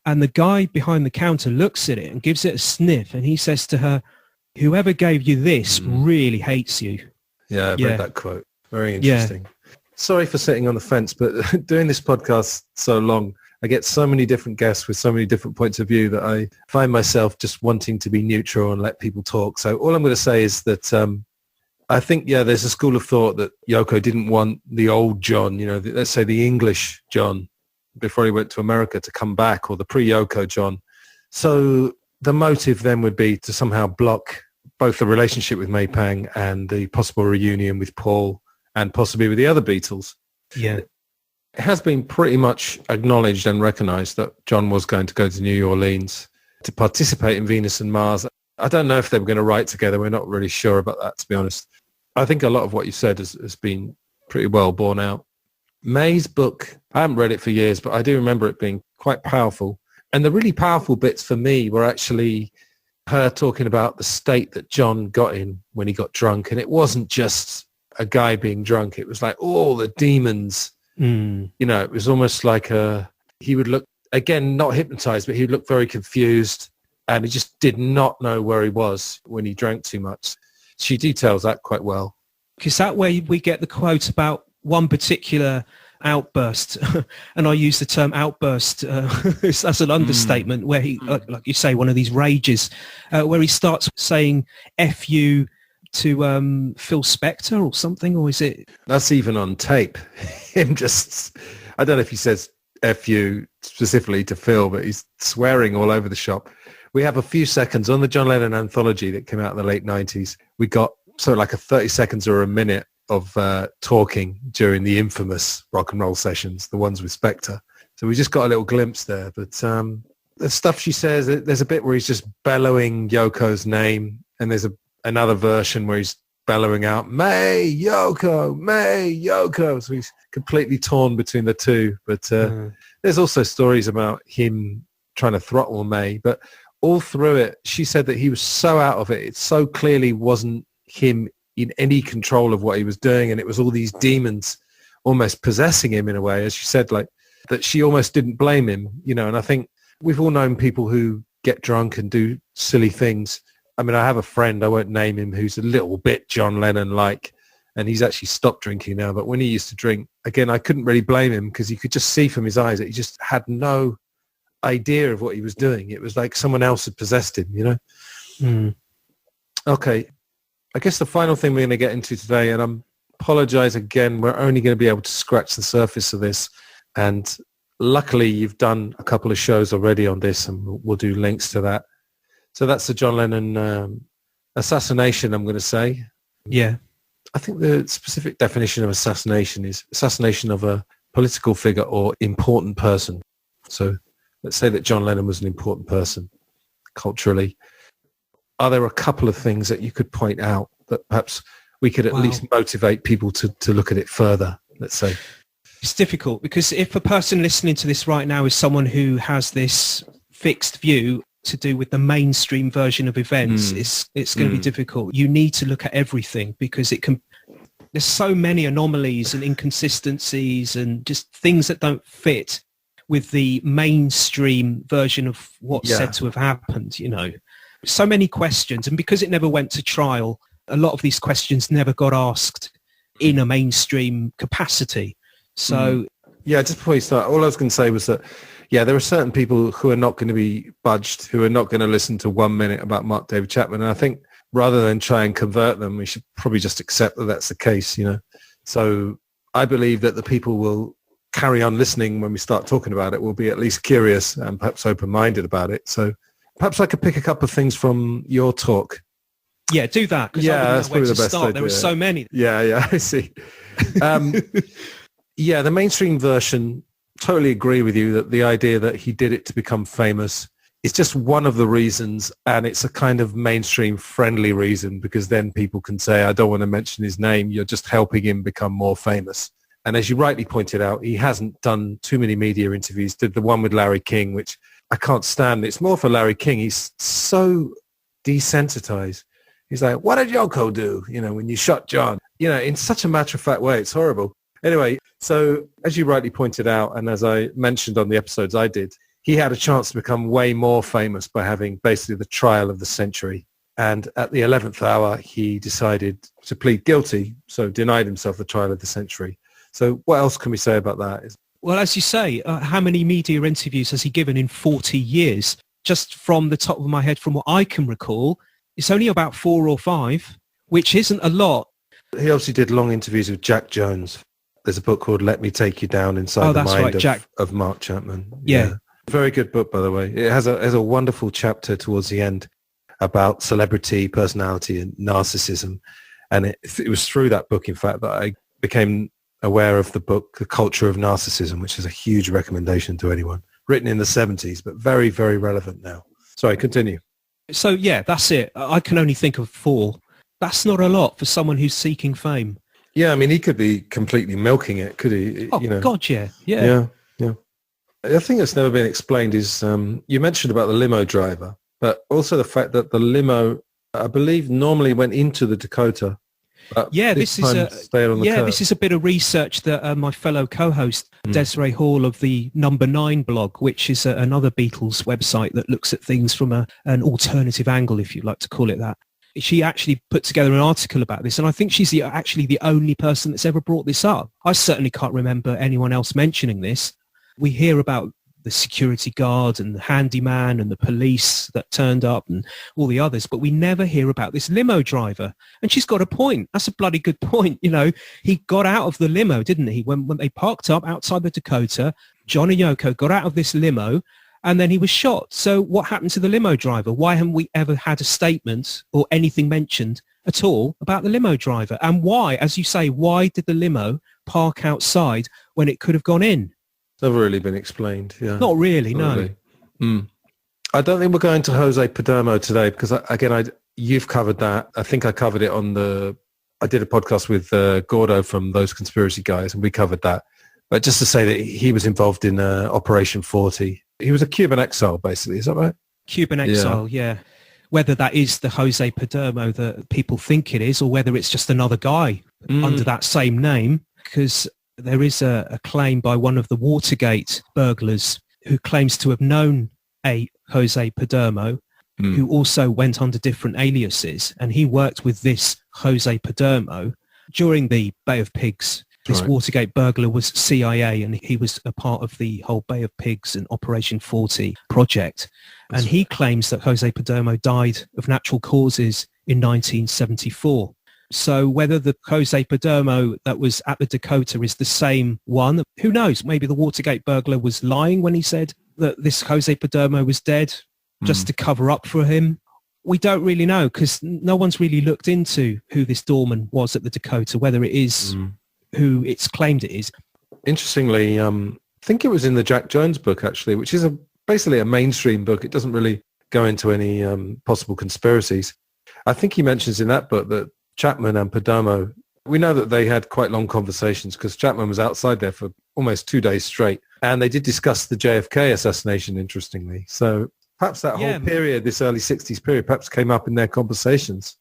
and the guy behind the counter looks at it and gives it a sniff, and he says to her, whoever gave you this really hates you. Yeah, I read that quote. Very interesting. Sorry for sitting on the fence, but doing this podcast so long, I get so many different guests with so many different points of view that I find myself just wanting to be neutral and let people talk. So all I'm going to say is that I think, there's a school of thought that Yoko didn't want the old John, let's say the English John before he went to America to come back, or the pre-Yoko John. So the motive then would be to somehow block both the relationship with May Pang and the possible reunion with Paul and possibly with the other Beatles. Yeah. It has been pretty much acknowledged and recognized that John was going to go to New Orleans to participate in Venus and Mars. I don't know if they were going to write together. We're not really sure about that, to be honest. I think a lot of what you said has been pretty well borne out. May's book, I haven't read it for years, but I do remember it being quite powerful. And the really powerful bits for me were actually her talking about the state that John got in when he got drunk. And it wasn't just a guy being drunk. It was like all the demons. You know, it was almost like he would look, again, not hypnotized, but he would look very confused. And he just did not know where he was when he drank too much. She details that quite well. Because that way we get the quote about one particular outburst, and I use the term outburst as an understatement, where he, like you say, one of these rages, where he starts saying F you to Phil Spector or something, or is it? That's even on tape. Him just, I don't know if he says F you specifically to Phil, but he's swearing all over the shop. We have a few seconds on the John Lennon anthology that came out in the late 90s. We got sort of like a 30 seconds or a minute of talking during the infamous rock and roll sessions, the ones with Spector. So we just got a little glimpse there. But the stuff she says, there's a bit where he's just bellowing Yoko's name, and there's another version where he's bellowing out, May, Yoko, May, Yoko. So he's completely torn between the two. But there's also stories about him trying to throttle May. But all through it, she said that he was so out of it. It so clearly wasn't him in any control of what he was doing, and it was all these demons almost possessing him in a way, as she said, like that she almost didn't blame him, you know. And I think we've all known people who get drunk and do silly things. I mean, I have a friend, I won't name him, who's a little bit John Lennon-like, and he's actually stopped drinking now. But when he used to drink, again, I couldn't really blame him because you could just see from his eyes that he just had no idea of what he was doing. It was like someone else had possessed him, you know. Okay. I guess the final thing we're going to get into today, and I apologize again, we're only going to be able to scratch the surface of this. And luckily, you've done a couple of shows already on this, and we'll do links to that. So that's the John Lennon assassination, I'm going to say. Yeah. I think the specific definition of assassination is assassination of a political figure or important person. So let's say that John Lennon was an important person culturally. Are there a couple of things that you could point out that perhaps we could at least motivate people to look at it further, let's say? It's difficult because if a person listening to this right now is someone who has this fixed view to do with the mainstream version of events, it's going to be difficult. You need to look at everything because there's so many anomalies and inconsistencies and just things that don't fit with the mainstream version of what's said to have happened, you know. So many questions, and because it never went to trial, a lot of these questions never got asked in a mainstream capacity. So just before you start, all I was going to say was that there are certain people who are not going to be budged, who are not going to listen to 1 minute about Mark David Chapman, and I think rather than try and convert them, we should probably just accept that that's the case, you know. So I believe that the people will carry on listening when we start talking about it, will be at least curious and perhaps open-minded about it. So perhaps I could pick a couple of things from your talk. Yeah, do that. That's probably the best idea. There were so many. Yeah, I see. The mainstream version, totally agree with you that the idea that he did it to become famous is just one of the reasons, and it's a kind of mainstream friendly reason because then people can say, I don't want to mention his name, you're just helping him become more famous. And as you rightly pointed out, he hasn't done too many media interviews, did the one with Larry King, which I can't stand. It's more for Larry King. He's so desensitized. He's like, what did Yoko do, you know, when you shot John? You know, in such a matter-of-fact way. It's horrible. Anyway, so as you rightly pointed out, and as I mentioned on the episodes I did, he had a chance to become way more famous by having basically the trial of the century. And at the 11th hour, he decided to plead guilty, so denied himself the trial of the century. So what else can we say about that? Well, as you say, how many media interviews has he given in 40 years? Just from the top of my head, from what I can recall, it's only about 4 or 5, which isn't a lot. He obviously did long interviews with Jack Jones. There's a book called Let Me Take You Down Inside the Mind of Mark Chapman. Yeah. Very good book, by the way. It has a wonderful chapter towards the end about celebrity, personality, and narcissism. And it was through that book, in fact, that I became aware of the book, The Culture of Narcissism, which is a huge recommendation to anyone. Written in the 70s, but very, very relevant now. Sorry, continue. So, yeah, that's it. I can only think of 4. That's not a lot for someone who's seeking fame. Yeah, I mean, he could be completely milking it, could he? Oh, you know. God, yeah. Yeah. The thing that's never been explained is you mentioned about the limo driver, but also the fact that the limo, I believe, normally went into the Dakota. This is a bit of research that my fellow co-host Desiree Hall of the Number 9 blog, which is another Beatles website that looks at things from an alternative angle, if you like to call it that. She actually put together an article about this, and I think she's actually the only person that's ever brought this up. I certainly can't remember anyone else mentioning this. We hear about the security guard and the handyman and the police that turned up and all the others, but we never hear about this limo driver. And she's got a point. That's a bloody good point. You know, he got out of the limo, didn't he? When they parked up outside the Dakota, John and Yoko got out of this limo and then he was shot. So what happened to the limo driver? Why haven't we ever had a statement or anything mentioned at all about the limo driver? And why, as you say, why did the limo park outside when it could have gone in? Never really been explained. Yeah, not really. No. Really. I don't think we're going to Jose Padermo today because you've covered that. I think I covered it I did a podcast with Gordo from Those Conspiracy Guys, and we covered that. But just to say that he was involved in Operation 40. He was a Cuban exile, basically. Is that right? Cuban exile, yeah. Whether that is the Jose Padermo that people think it is, or whether it's just another guy under that same name, because there is a claim by one of the Watergate burglars who claims to have known a Jose Padermo, who also went under different aliases, and he worked with this Jose Padermo during the Bay of Pigs. This Watergate burglar was CIA, and he was a part of the whole Bay of Pigs and Operation 40 project. And he claims that Jose Padermo died of natural causes in 1974. So whether the Jose Padermo that was at the Dakota is the same one, who knows? Maybe the Watergate burglar was lying when he said that this Jose Padermo was dead just to cover up for him. We don't really know because no one's really looked into who this doorman was at the Dakota, whether it is who it's claimed it is. Interestingly, I think it was in the Jack Jones book, actually, which is basically a mainstream book. It doesn't really go into any possible conspiracies. I think he mentions in that book that Chapman and Padermo, we know that they had quite long conversations because Chapman was outside there for almost 2 days straight. And they did discuss the JFK assassination, interestingly. So perhaps that whole period, this early 60s period, perhaps came up in their conversations.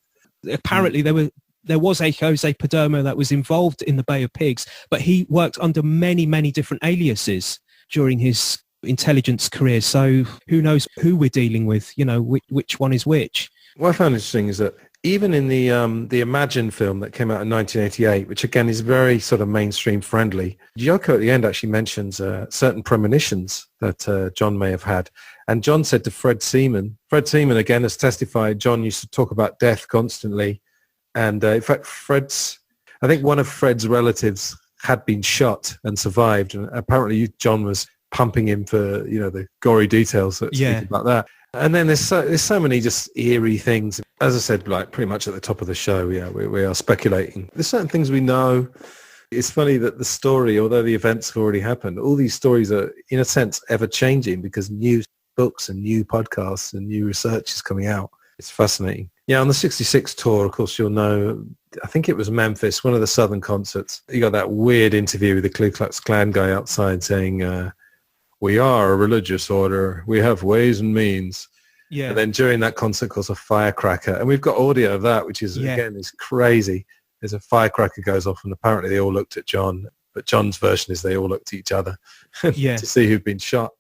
Apparently there was a Jose Padermo that was involved in the Bay of Pigs, but he worked under many, many different aliases during his intelligence career. So who knows who we're dealing with, you know, which one is which. What I found interesting is that even in the Imagine film that came out in 1988, which again is very sort of mainstream friendly, Yoko at the end actually mentions certain premonitions that John may have had. And John said to Fred Seaman again has testified, John used to talk about death constantly. And in fact, I think one of Fred's relatives had been shot and survived. And apparently John was pumping him for, you know, the gory details that speak about that. And then there's so many just eerie things. As I said, like pretty much at the top of the show, we are speculating. There's certain things we know. It's funny that the story, although the events have already happened, all these stories are, in a sense, ever-changing because new books and new podcasts and new research is coming out. It's fascinating. Yeah, on the 66 tour, of course, you'll know, I think it was Memphis, one of the Southern concerts. You got that weird interview with the Ku Klux Klan guy outside saying, we are a religious order. We have ways and means. Yeah. And then during that concert, of course, a firecracker. And we've got audio of that, which is, again, is crazy. There's a firecracker goes off, and apparently they all looked at John. But John's version is they all looked at each other to see who'd been shot.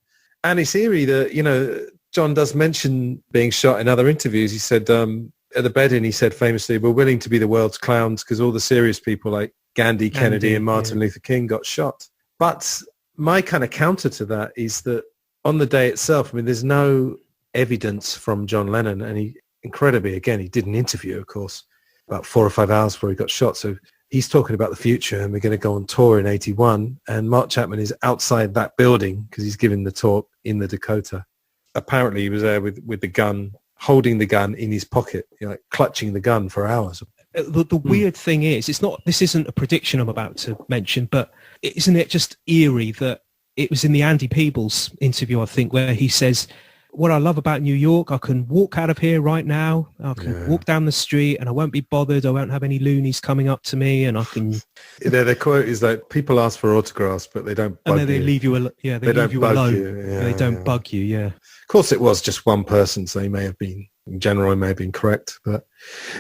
And it's eerie that, you know, John does mention being shot in other interviews. He said, at the bed-in, he said famously, we're willing to be the world's clowns because all the serious people like Gandhi, Kennedy, and Martin Luther King got shot. But my kind of counter to that is that on the day itself, I mean, there's no evidence from John Lennon. And he, incredibly, again, he did an interview, of course, about 4 or 5 hours before he got shot. So he's talking about the future, and we're going to go on tour in 81. And Mark Chapman is outside that building because he's giving the talk in the Dakota. Apparently, he was there with the gun, holding the gun in his pocket, you know, like clutching the gun for hours. The weird thing is, this isn't a prediction I'm about to mention, but isn't it just eerie that it was in the Andy Peebles interview, I think, where he says what I love about New York, I can walk out of here right now. I can walk down the street and I won't be bothered. I won't have any loonies coming up to me, and I can... Their quote is that people ask for autographs, but they don't bug you. And then they leave you alone. Yeah, they leave you alone. They don't bug you, yeah. Of course, it was just one person, so he may have been, in general, he may have been correct. But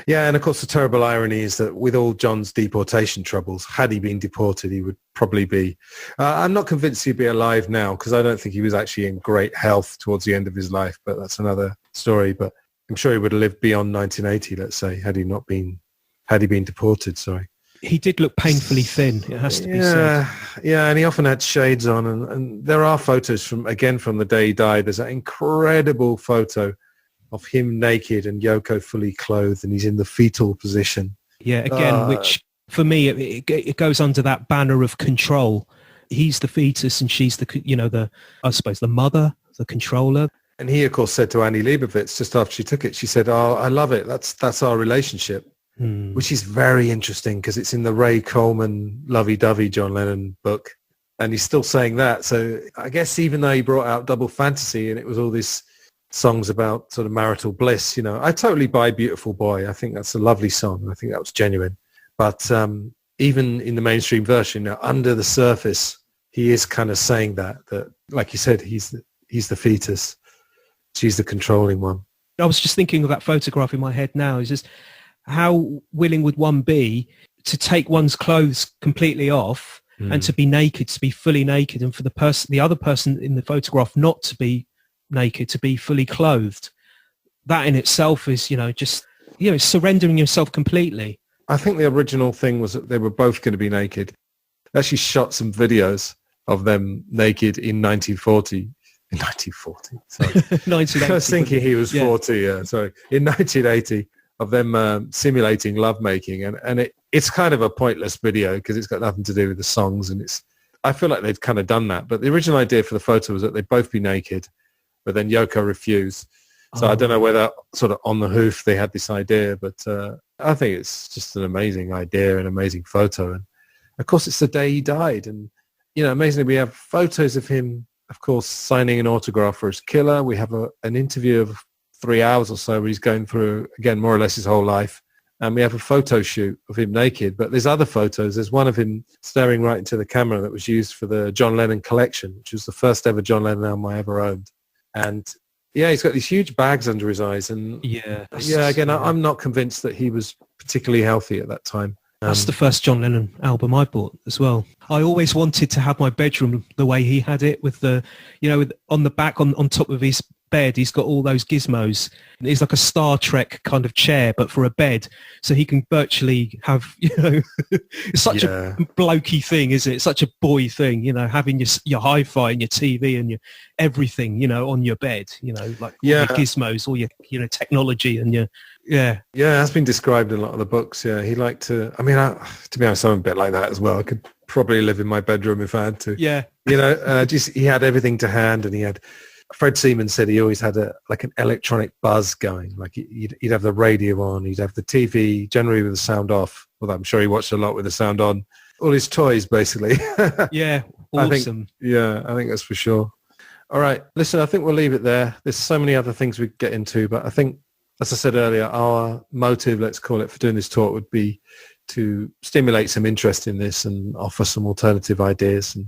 yeah, and of course, the terrible irony is that with all John's deportation troubles, had he been deported, he would probably be... I'm not convinced he'd be alive now, because I don't think he was actually in great health towards the end of his life, but that's another story. But I'm sure he would have lived beyond 1980, let's say, had he been deported, sorry. He did look painfully thin, it has to be said. Yeah, and he often had shades on, and there are photos from the day he died. There's that incredible photo of him naked and Yoko fully clothed, and he's in the fetal position. Yeah, again, which for me, it goes under that banner of control. He's the fetus and she's the I suppose the mother, the controller. And he, of course, said to Annie Leibovitz just after she took it, she said, "Oh, I love it. That's our relationship." Which is very interesting because it's in the Ray Coleman lovey-dovey John Lennon book, and he's still saying that. So I guess even though he brought out Double Fantasy and it was all these songs about sort of marital bliss, I totally buy Beautiful Boy. I think that's a lovely song. I think that was genuine. But even in the mainstream version, under the surface, he is kind of saying that, like you said, he's the fetus. She's the controlling one. I was just thinking of that photograph in my head now. Is just how willing would one be to take one's clothes completely off and to be naked, to be fully naked, and for the other person in the photograph not to be naked, to be fully clothed? That in itself is, just surrendering yourself completely. I think the original thing was that they were both going to be naked. They actually shot some videos of them naked in 1940. In 1940, sorry. 1980. I was thinking he was 40, sorry. In 1980. Of them simulating lovemaking, and it's kind of a pointless video because it's got nothing to do with the songs, and I feel like they've kind of done that. But the original idea for the photo was that they'd both be naked, but then Yoko refused. So I don't know whether sort of on the hoof they had this idea, but I think it's just an amazing idea, an amazing photo. And of course, it's the day he died, and amazingly, we have photos of him, of course, signing an autograph for his killer. We have an interview of 3 hours or so where he's going through, again, more or less his whole life. And we have a photo shoot of him naked. But there's other photos. There's one of him staring right into the camera that was used for the John Lennon collection, which was the first ever John Lennon album I ever owned. And yeah, he's got these huge bags under his eyes. And I'm not convinced that he was particularly healthy at that time. That's the first John Lennon album I bought as well. I always wanted to have my bedroom the way he had it, with the, on the back, on top of his bed, he's got all those gizmos. It's like a Star Trek kind of chair, but for a bed, so he can virtually have, it's such a blokey thing, isn't it? It's such a boy thing, having your hi-fi and your TV and your everything, on your bed, like all your gizmos, all your technology and your that's been described in a lot of the books. Yeah, he liked to. I mean, to be honest, I'm a bit like that as well. I could probably live in my bedroom if I had to. Yeah, just he had everything to hand, and he had. Fred Seaman said he always had an electronic buzz going. Like he'd have the radio on, he'd have the TV generally with the sound off. Well, I'm sure he watched a lot with the sound on. All his toys, basically. Yeah, awesome. I think that's for sure. All right, listen, I think we'll leave it there. There's so many other things we could get into, but I think, as I said earlier, our motive, let's call it, for doing this talk would be to stimulate some interest in this and offer some alternative ideas. And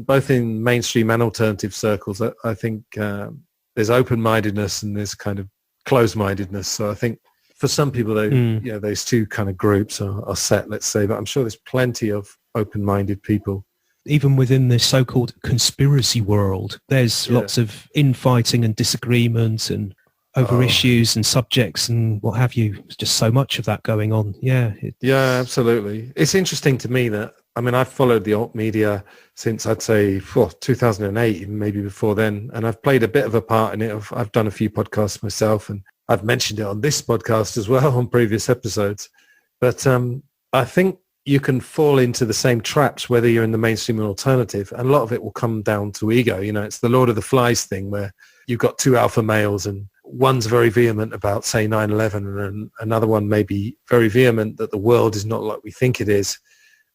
both in mainstream and alternative circles, I think there's open-mindedness and there's kind of closed-mindedness. So I think for some people, those two kind of groups are set, let's say, but I'm sure there's plenty of open-minded people. Even within the so-called conspiracy world, there's lots of infighting and disagreements and over issues and subjects and what have you. There's just so much of that going on. Yeah, absolutely. It's interesting to me that, I've followed the alt media since, I'd say, 2008, even maybe before then. And I've played a bit of a part in it. I've done a few podcasts myself, and I've mentioned it on this podcast as well on previous episodes. But I think you can fall into the same traps, whether you're in the mainstream or alternative. And a lot of it will come down to ego. It's the Lord of the Flies thing, where you've got two alpha males and one's very vehement about, say, 9/11, and another one may be very vehement that the world is not like we think it is.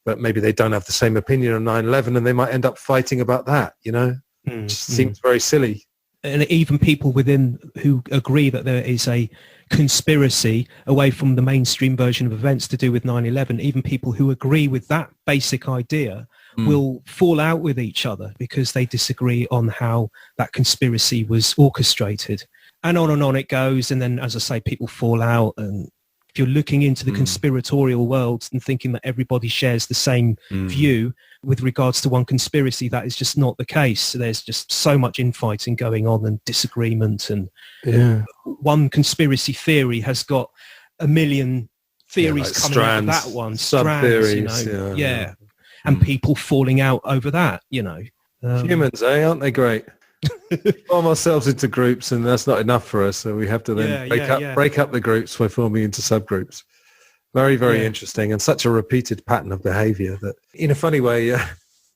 But maybe they don't have the same opinion on 9/11, and they might end up fighting about that, It just seems very silly. and even people within who agree that there is a conspiracy away from the mainstream version of events to do with 9/11, even people who agree with that basic idea will fall out with each other because they disagree on how that conspiracy was orchestrated. And on it goes. And then, as I say, people fall out. And if you're looking into the conspiratorial world and thinking that everybody shares the same view with regards to one conspiracy, that is just not the case. So there's just so much infighting going on and disagreement. And one conspiracy theory has got a million theories like coming strands, out of that one. sub-theories, and people falling out over that, Humans, aren't they great? Form ourselves into groups, and that's not enough for us, so we have to then break up the groups by forming into subgroups. Very, very interesting, and such a repeated pattern of behavior that, in a funny way,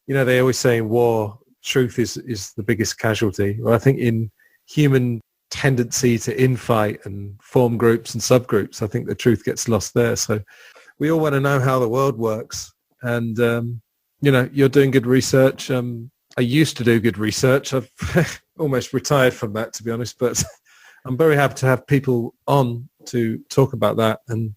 they always say in war, truth is the biggest casualty. Well, I think in human tendency to infight and form groups and subgroups, I think the truth gets lost there. So we all want to know how the world works, and you're doing good research. I used to do good research. I've almost retired from that, to be honest, but I'm very happy to have people on to talk about that. And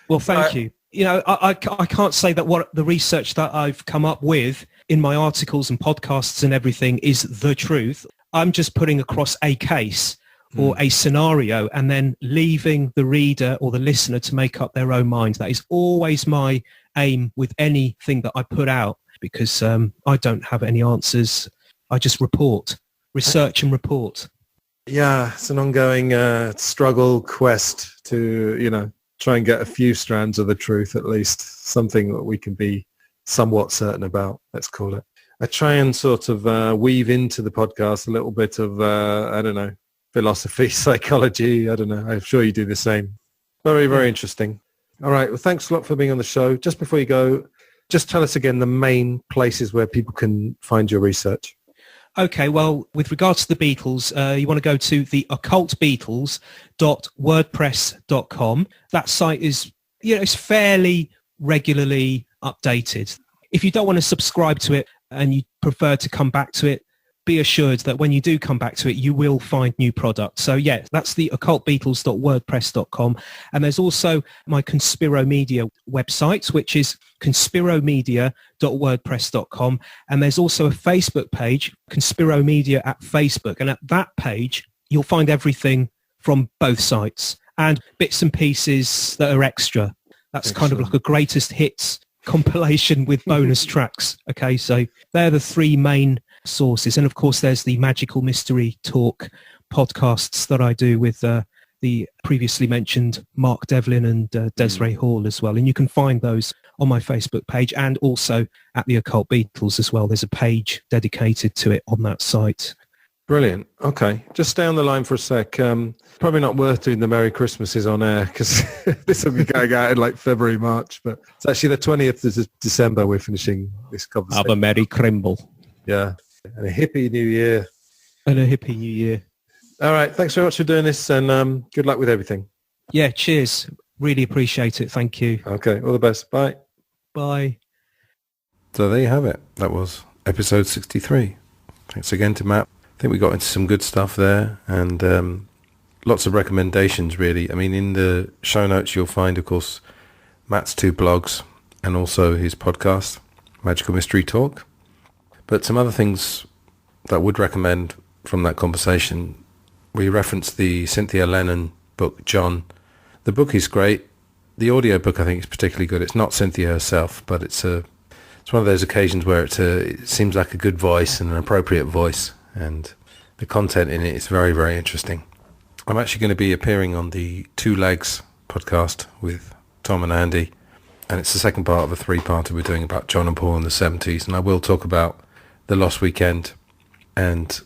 well, thank you. I can't say that what the research that I've come up with in my articles and podcasts and everything is the truth. I'm just putting across a case or a scenario and then leaving the reader or the listener to make up their own mind. That is always my aim with anything that I put out, because I don't have any answers. I just research and report. Yeah, it's an ongoing struggle, quest to, try and get a few strands of the truth, at least something that we can be somewhat certain about, let's call it. I try and sort of weave into the podcast a little bit of, philosophy, psychology. I don't know. I'm sure you do the same. Very, very interesting. All right. Well, thanks a lot for being on the show. Just before you go, just tell us again the main places where people can find your research. Okay, well, with regards to the Beatles, you want to go to the occultbeatles.wordpress.com. That site is, it's fairly regularly updated. If you don't want to subscribe to it and you prefer to come back to it, be assured that when you do come back to it, you will find new products. So yeah, that's the occultbeatles.wordpress.com. And there's also my Conspiromedia website, which is conspiromedia.wordpress.com. And there's also a Facebook page, Conspiromedia at Facebook. And at that page, you'll find everything from both sites and bits and pieces that are extra. That's kind of like a greatest hits compilation with bonus tracks. Okay, so they're the three main sources. And of course, there's the Magical Mystery Talk podcasts that I do with the previously mentioned Mark Devlin and Desiree Hall as well. And you can find those on my Facebook page and also at the Occult Beatles as well. There's a page dedicated to it on that site. Brilliant. Okay. Just stay on the line for a sec. Probably not worth doing the Merry Christmases on air because this will be going out in like February, March. But it's actually the 20th of December we're finishing this conversation. Have a Merry Crimble. Yeah. And a hippie new year. And a hippie new year. All right. Thanks very much for doing this and good luck with everything. Yeah. Cheers. Really appreciate it. Thank you. Okay. All the best. Bye. Bye. So there you have it. That was episode 63. Thanks again to Matt. I think we got into some good stuff there and lots of recommendations, really. I mean, in the show notes, you'll find, of course, Matt's 2 blogs and also his podcast, Magical Mystery Talk. But some other things that I would recommend from that conversation, we referenced the Cynthia Lennon book, John. The book is great. The audio book, I think, is particularly good. It's not Cynthia herself, but it's one of those occasions where it seems like a good voice and an appropriate voice. And the content in it is very, very interesting. I'm actually going to be appearing on the 2 Legs podcast with Tom and Andy. And it's the second part of a 3-parter we're doing about John and Paul in the 70s. And I will talk about The Lost Weekend. And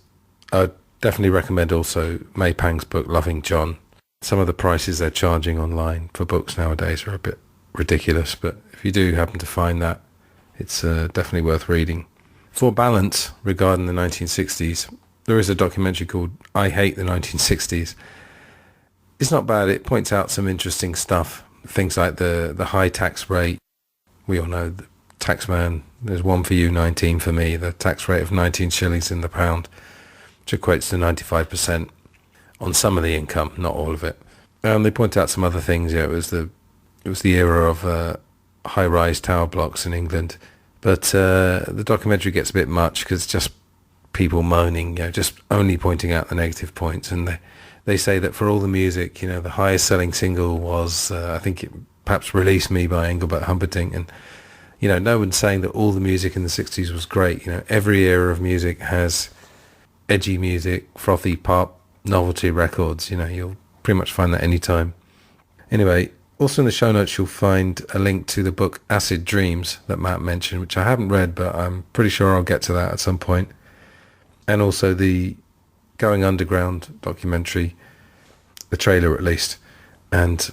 I definitely recommend also May Pang's book, Loving John. Some of the prices they're charging online for books nowadays are a bit ridiculous. But if you do happen to find that, it's definitely worth reading. For balance regarding the 1960s, there is a documentary called I Hate the 1960s. It's not bad. It points out some interesting stuff. Things like the high tax rate. We all know the tax man, there's 1 for you, 19 for me. The tax rate of 19 shillings in the pound. which equates to 95% on some of the income, not all of it. They point out some other things. Yeah, it was the era of high-rise tower blocks in England, but the documentary gets a bit much because it's just people moaning, just only pointing out the negative points. And they say that for all the music, the highest selling single was, I think it perhaps Release Me by Engelbert Humperdinck. And, no one's saying that all the music in the 60s was great. Every era of music has edgy music, frothy pop, novelty records. You'll pretty much find that anytime. Anyway, also in the show notes, you'll find a link to the book Acid Dreams that Matt mentioned, which I haven't read, but I'm pretty sure I'll get to that at some point. And also the Going Underground documentary, the trailer at least, and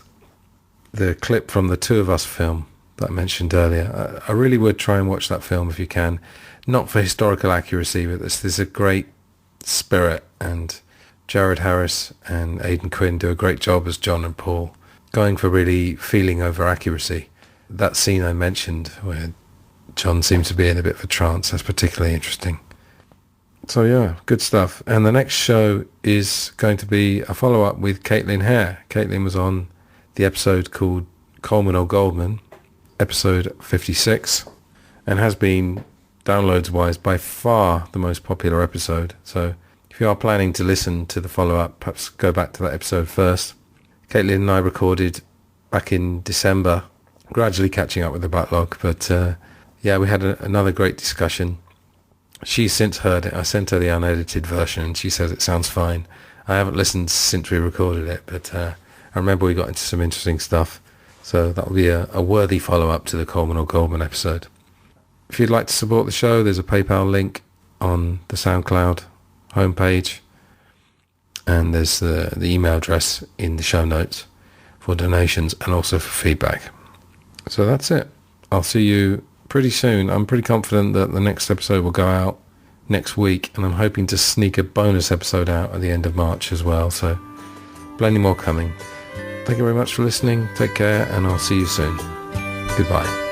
the clip from the Two of Us film that I mentioned earlier. I really would try and watch that film if you can. Not for historical accuracy, but there's a great spirit, and Jared Harris and Aidan Quinn do a great job as John and Paul, going for really feeling over accuracy. That scene I mentioned where John seems to be in a bit of a trance, that's particularly interesting. So yeah, good stuff. And the next show is going to be a follow-up with Caitlin Hare. Caitlin was on the episode called Coleman or Goldman, episode 56, and has been, downloads-wise, by far the most popular episode. So if you are planning to listen to the follow-up, perhaps go back to that episode first. Caitlin and I recorded back in December, gradually catching up with the backlog. But yeah, we had another great discussion. She's since heard it. I sent her the unedited version and she says it sounds fine. I haven't listened since we recorded it, but I remember we got into some interesting stuff. So that'll be a worthy follow-up to the Coleman or Goldman episode. If you'd like to support the show, there's a PayPal link on the SoundCloud homepage. And there's the email address in the show notes for donations and also for feedback. So that's it. I'll see you pretty soon. I'm pretty confident that the next episode will go out next week, and I'm hoping to sneak a bonus episode out at the end of March as well. So plenty more coming. Thank you very much for listening. Take care, and I'll see you soon. Goodbye.